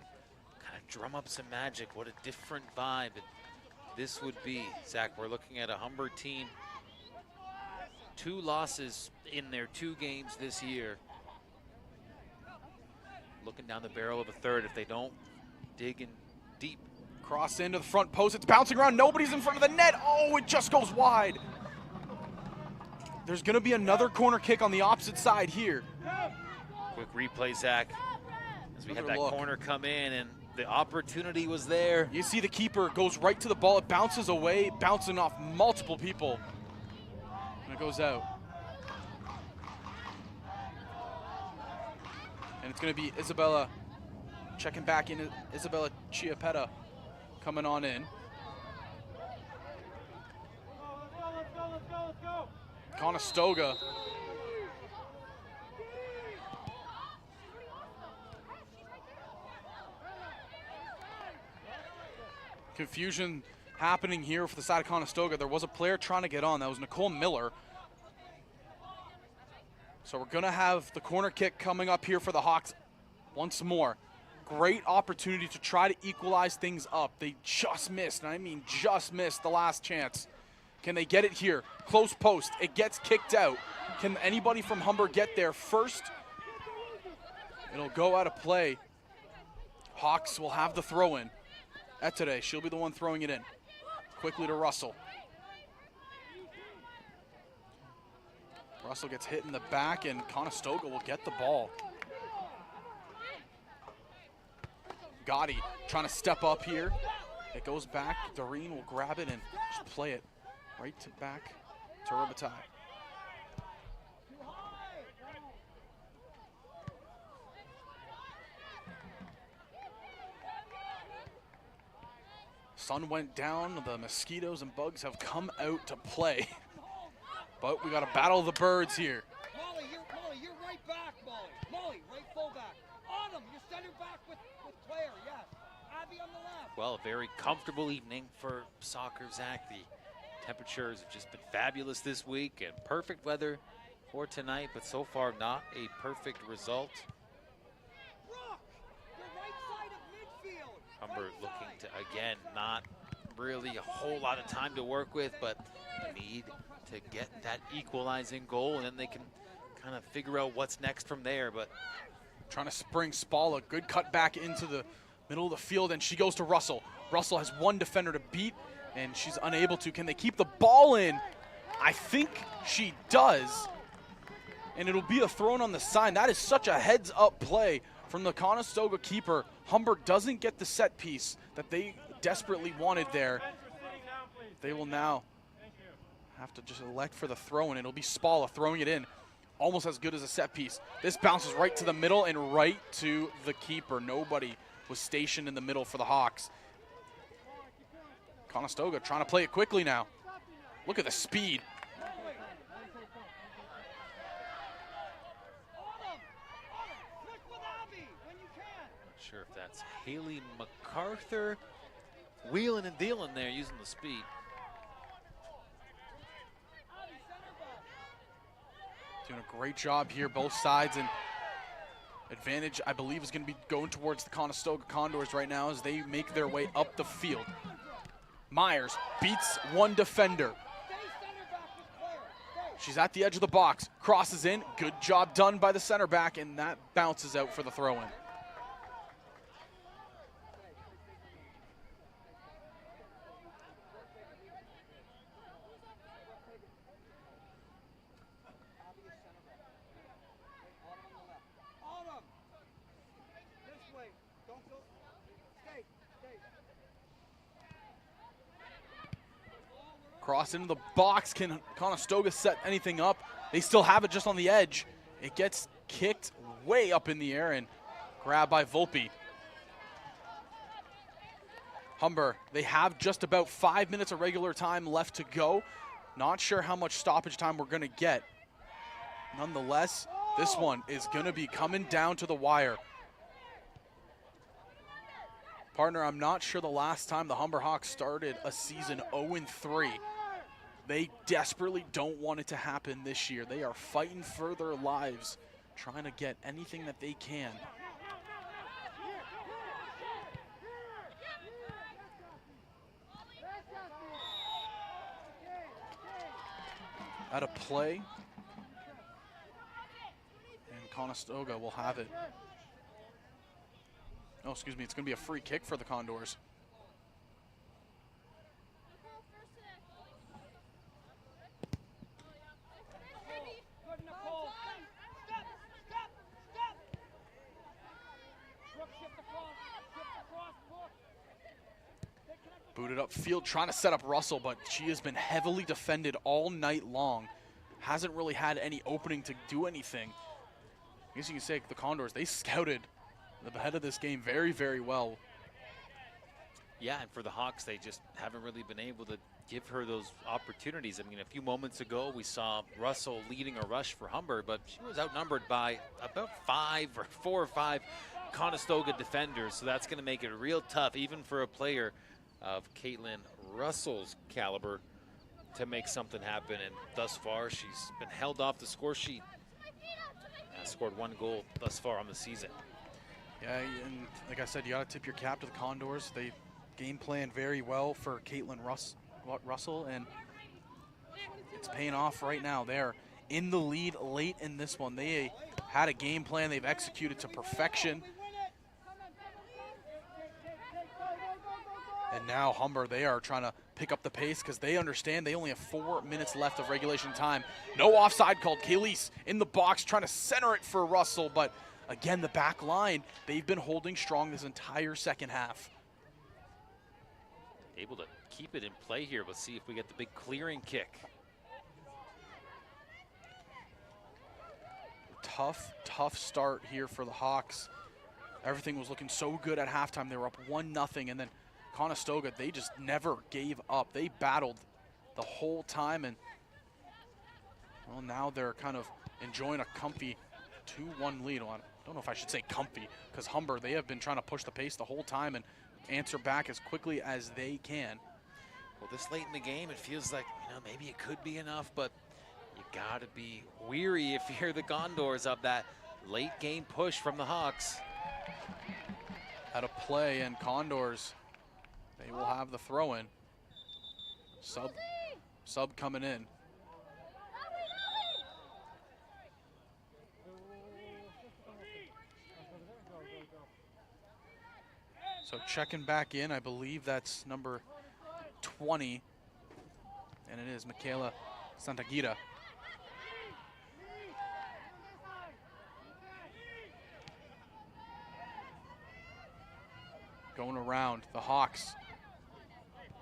kind of drum up some magic, what a different vibe this would be. Zach, we're looking at a Humber team, 2 losses in their 2 games this year. Looking down the barrel of a third if they don't dig in deep. Cross into the front post. It's bouncing around. Nobody's in front of the net. Oh, it just goes wide. There's going to be another corner kick on the opposite side here. Quick replay, Zach, as we have that look. corner come in, and the opportunity was there. You see the keeper goes right to the ball. It bounces away, bouncing off multiple people. And it goes out. And it's going to be Isabella checking back in. Isabella Chiapetta coming on in. Conestoga. Confusion happening here for the side of Conestoga. There was a player trying to get on. That was Nicole Miller. So we're going to have the corner kick coming up here for the Hawks once more. Great opportunity to try to equalize things up. They just missed, and I mean just missed the last chance. Can they get it here? Close post. It gets kicked out. Can anybody from Humber get there first? It'll go out of play. Hawks will have the throw in. Etede, she'll be the one throwing it in. Quickly to Russell. Russell gets hit in the back, and Conestoga will get the ball. Gotti trying to step up here. It goes back. Doreen will grab it and just play it right to back to Robitaille. Sun went down. The mosquitoes and bugs have come out to play. But we got to battle the birds here. Molly, you're right back, Molly. Molly, right fullback. Autumn, you're center back with Claire, yes. Abby on the left. Well, a very comfortable evening for soccer, Zach. The Temperatures have just been fabulous this week and perfect weather for tonight, but so far not a perfect result. Rook, you're right side of midfield. Humber Right looking side. to, again, not really a whole lot of time to work with, but need to get that equalizing goal, and then they can kind of figure out what's next from there. But Trying to spring Spalla. Good cut back into the middle of the field, and she goes to Russell. Russell has one defender to beat, and she's unable to. Can they keep the ball in? I think she does. And it'll be a thrown on the side. That is such a heads-up play from the Conestoga keeper. Humber doesn't get the set piece that they desperately wanted there. Bench for sitting down, please. They will now Thank you. have to just elect for the throw, and it'll be Spalla throwing it in. Almost as good as a set piece. This bounces right to the middle and right to the keeper. Nobody was stationed in the middle for the Hawks. Conestoga trying to play it quickly now. Look at the speed. Flick with Abby when you can. not sure if that's Haley MacArthur wheeling and dealing there using the speed. Doing a great job here, both sides, and advantage, I believe, is going to be going towards the Conestoga Condors right now as they make their way up the field. Myers beats one defender. Stay center back with Claire. Stay. She's at the edge of the box, crosses in. Good job done by the center back, and that bounces out for the throw-in. Autumn. This way. Don't go. Stay. Stay. Cross into the box. Can Conestoga set anything up? They still have it just on the edge. It gets kicked way up in the air and grabbed by Volpe. Humber, they have just about 5 minutes of regular time left to go. Not sure how much stoppage time we're going to get. Nonetheless, this one is going to be coming down to the wire. Partner, I'm not sure the last time the Humber Hawks started a season 0-3. They desperately don't want it to happen this year. They are fighting for their lives, trying to get anything that they can. Out of play. And Conestoga will have it. Oh, excuse me, it's going to be a free kick for the Condors. Good, Nicole. Step. Step. Step. Brooke, shift across. Shift across, Brooke. Stay connected. Booted up field, trying to set up Russell, but she has been heavily defended all night long. Hasn't really had any opening to do anything. I guess you can say the Condors, they scouted the head of this game very, very well. Yeah, and for the Hawks, they just haven't really been able to give her those opportunities. I mean, a few moments ago, we saw Russell leading a rush for Humber, but she was outnumbered by about 4 or 5 Conestoga defenders, so that's going to make it real tough, even for a player of Caitlin Russell's caliber, to make something happen. And thus far, she's been held off the score sheet. Scored 1 goal thus far on the season. Yeah, and like I said, you got to tip your cap to the Condors. They game plan very well for Caitlin Russell, and it's paying off right now. They're in the lead late in this one. They had a game plan they've executed to perfection. And now Humber, they are trying to pick up the pace because they understand they only have 4 minutes left of regulation time. No offside called. Kaylees in the box trying to center it for Russell, but again, the back line, they've been holding strong this entire second half. Able to keep it in play here. Let's see if we get the big clearing kick. Tough start here for the Hawks. Everything was looking so good at halftime. They were up 1-0, and then Conestoga, they just never gave up. They battled the whole time, and well, now they're kind of enjoying a comfy 2-1 lead. Well, I don't know if I should say comfy, because Humber, they have been trying to push the pace the whole time and answer back as quickly as they can. Well, this late in the game, it feels like, maybe it could be enough, but you got to be weary if you're the Condors of that late game push from the Hawks. Out of play, and Condors, they will have the throw-in. Sub coming in. So checking back in, I believe that's number 20, and it is Michaela Santagira. Going around, the Hawks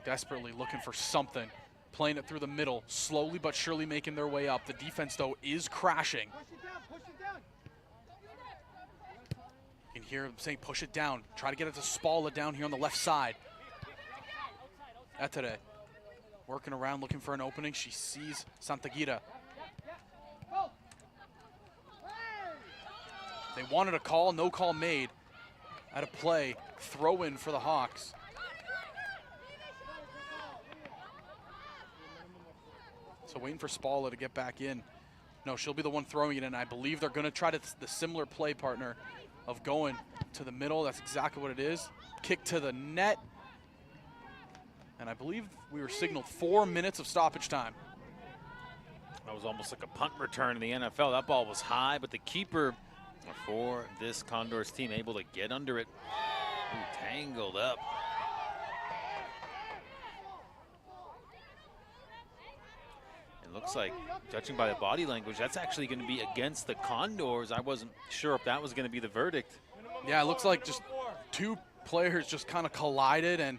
desperately looking for something. Playing it through the middle, slowly but surely making their way up. The defense, though, is crashing. You can hear him saying, push it down. Try to get it to Spalla down here on the left side. Etere working around, looking for an opening. She sees Santagira. They wanted a call, no call made. Out of play, throw in for the Hawks. So waiting for Spalla to get back in. No, she'll be the one throwing it in. I believe they're going to try the similar play partner of going to the middle. That's exactly what it is. Kick to the net. And I believe we were signaled 4 minutes of stoppage time. That was almost like a punt return in the NFL. That ball was high, but the keeper for this Condors team able to get under it. Ooh, tangled up. It looks like, judging by the body language, that's actually going to be against the Condors. I wasn't sure if that was going to be the verdict. Yeah, it looks like just two players just kind of collided, and,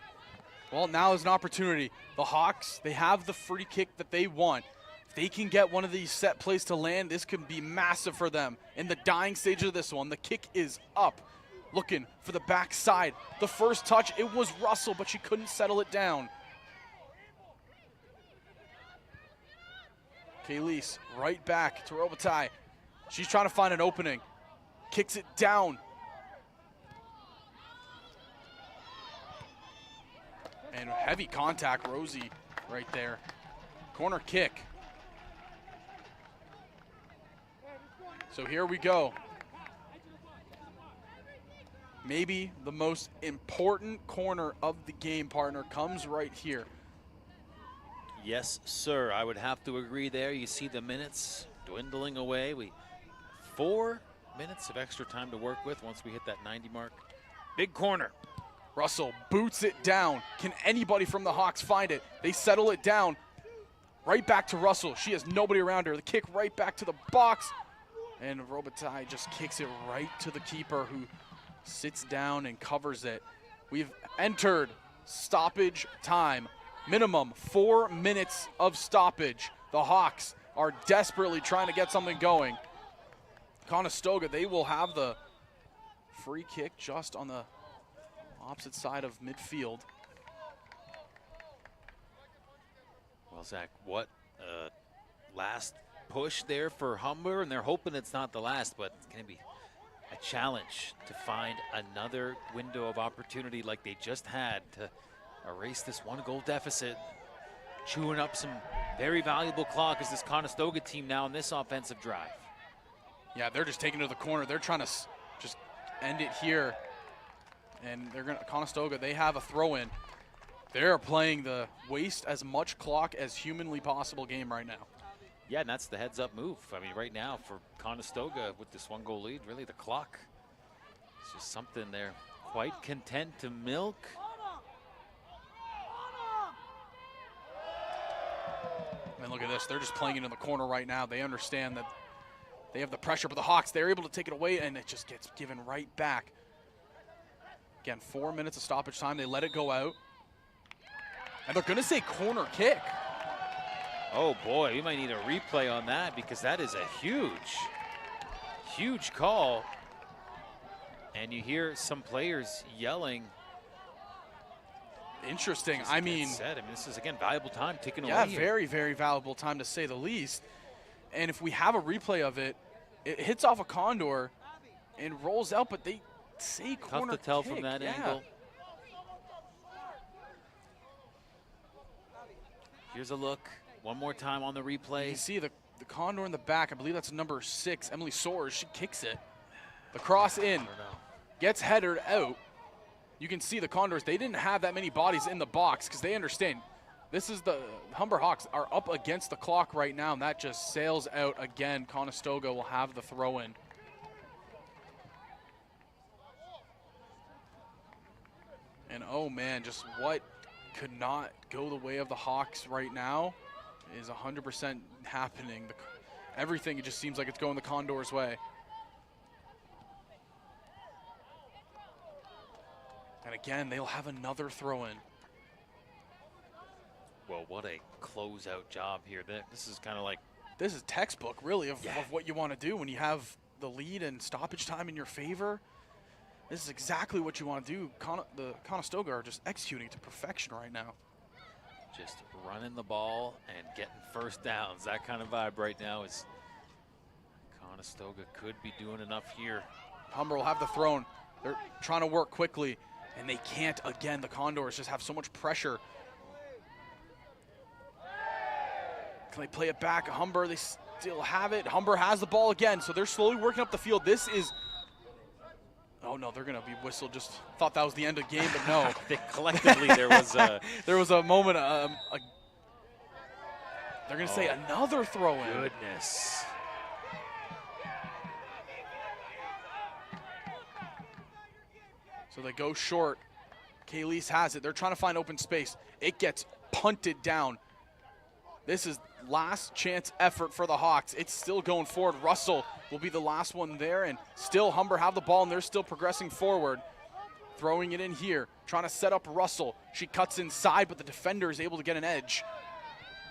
well, now is an opportunity. The Hawks, they have the free kick that they want. If they can get one of these set plays to land, this could be massive for them. In the dying stage of this one, the kick is up, looking for the backside. The first touch, it was Russell, but she couldn't settle it down. Kayleese right back to Robitaille. She's trying to find an opening. Kicks it down. And heavy contact, Rosie right there. Corner kick. So here we go. Maybe the most important corner of the game, partner, comes right here. Yes, sir. I would have to agree there. You see the minutes dwindling away. 4 minutes of extra time to work with once we hit that 90 mark. Big corner. Russell boots it down. Can anybody from the Hawks find it? They settle it down. Right back to Russell. She has nobody around her. The kick right back to the box. And Robitaille just kicks it right to the keeper, who sits down and covers it. We've entered stoppage time. Minimum 4 minutes of stoppage. The Hawks are desperately trying to get something going. Conestoga, they will have the free kick just on the opposite side of midfield. Well, Zach, what last push there for Humber, and they're hoping it's not the last, but it's going to be a challenge to find another window of opportunity like they just had to erase this 1-goal deficit. Chewing up some very valuable clock as this Conestoga team now in this offensive drive. Yeah, they're just taking it to the corner. They're trying to just end it here. And they're going to, Conestoga, they have a throw-in. They're playing the waste as much clock as humanly possible game right now. Yeah, and that's the heads-up move. I mean, right now for Conestoga with this 1-goal lead, really the clock is just something they're quite content to milk. And look at this. They're just playing it in the corner right now. They understand that they have the pressure, but the Hawks, they're able to take it away, and it just gets given right back. Again, 4 minutes of stoppage time. They let it go out. And they're going to say corner kick. Oh, boy, we might need a replay on that because that is a huge, huge call. And you hear some players yelling. Interesting. I mean, this is, again, valuable time ticking away. Yeah, here. very, very valuable time to say the least. And if we have a replay of it, it hits off a Condor and rolls out, but they say corner kick. Tough to tell kick. from that Yeah. angle. Here's a look. One more time on the You replay. see the Condor in the back. I believe that's number 6, Emily Soares. She kicks it. The cross in, I don't know. gets headed out. You can see the Condors, they didn't have that many bodies in the box because they understand this is the Humber Hawks are up against the clock right now, and that just sails out again. Conestoga will have the throw in. And oh man, just what could not go the way of the Hawks right now is 100% happening. Everything, it just seems like it's going the Condors' way. And again, they'll have another throw in. Well, what a closeout job here. This is kind of like, This is textbook, really, of Yeah. what you want to do when you have the lead and stoppage time in your favor. This is exactly what you want to do. The Conestoga are just executing to perfection right now. just running the ball and getting first downs. That kind of vibe right now is Conestoga could be doing enough here. Humber will have the thrown. They're trying to work quickly, and they can't again. The Condors just have so much pressure. Can they play it back? Humber, they still have it. Humber has the ball again, so they're slowly working up the field. This is, oh no, they're gonna be whistled. Just thought that was the end of the game, but no. I think collectively there was a There was a moment, they're gonna say another throw in. goodness. So they go short. Kayleese has it. They're trying to find open space. It gets punted down. This is last chance effort for the Hawks. It's still going forward. Russell will be the last one there, and still Humber have the ball, and they're still progressing forward. Throwing it in here, trying to set up Russell. She cuts inside, but the defender is able to get an edge.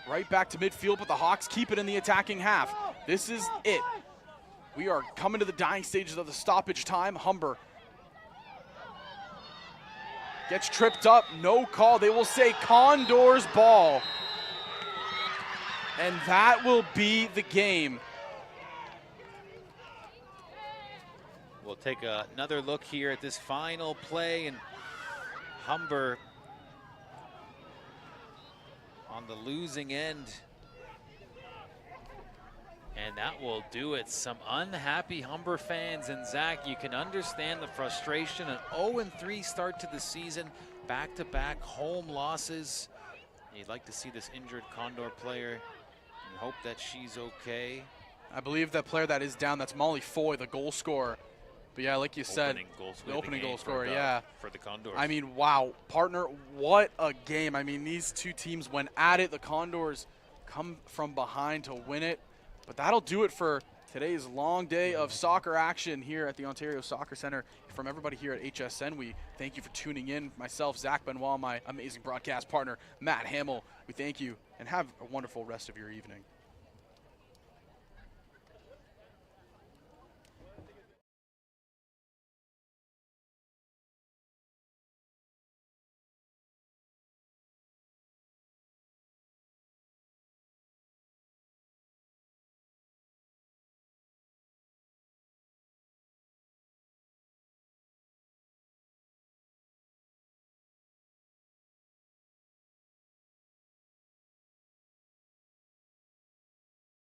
Right back to midfield, but the Hawks keep it in the attacking half. This is it. We are coming to the dying stages of the stoppage time. Humber gets tripped up, no call. They will say Condors ball. And that will be the game. We'll take another look here at this final play, and Humber on the losing end. And that will do it. Some unhappy Humber fans, and Zach, you can understand the frustration. An 0-3 start to the season, back-to-back home losses. You'd like to see this injured Condor player and hope that she's okay. I believe that player that is down, that's Molly Foy, the goal scorer. But yeah, like you said, the opening goal scorer, yeah. For the Condors. I mean, wow, partner, what a game. I mean, these two teams went at it. The Condors come from behind to win it. But that'll do it for today's long day of soccer action here at the Ontario Soccer Centre. From everybody here at HSN, we thank you for tuning in. Myself, Zach Benoit, my amazing broadcast partner, Matt Hamill, we thank you and have a wonderful rest of your evening.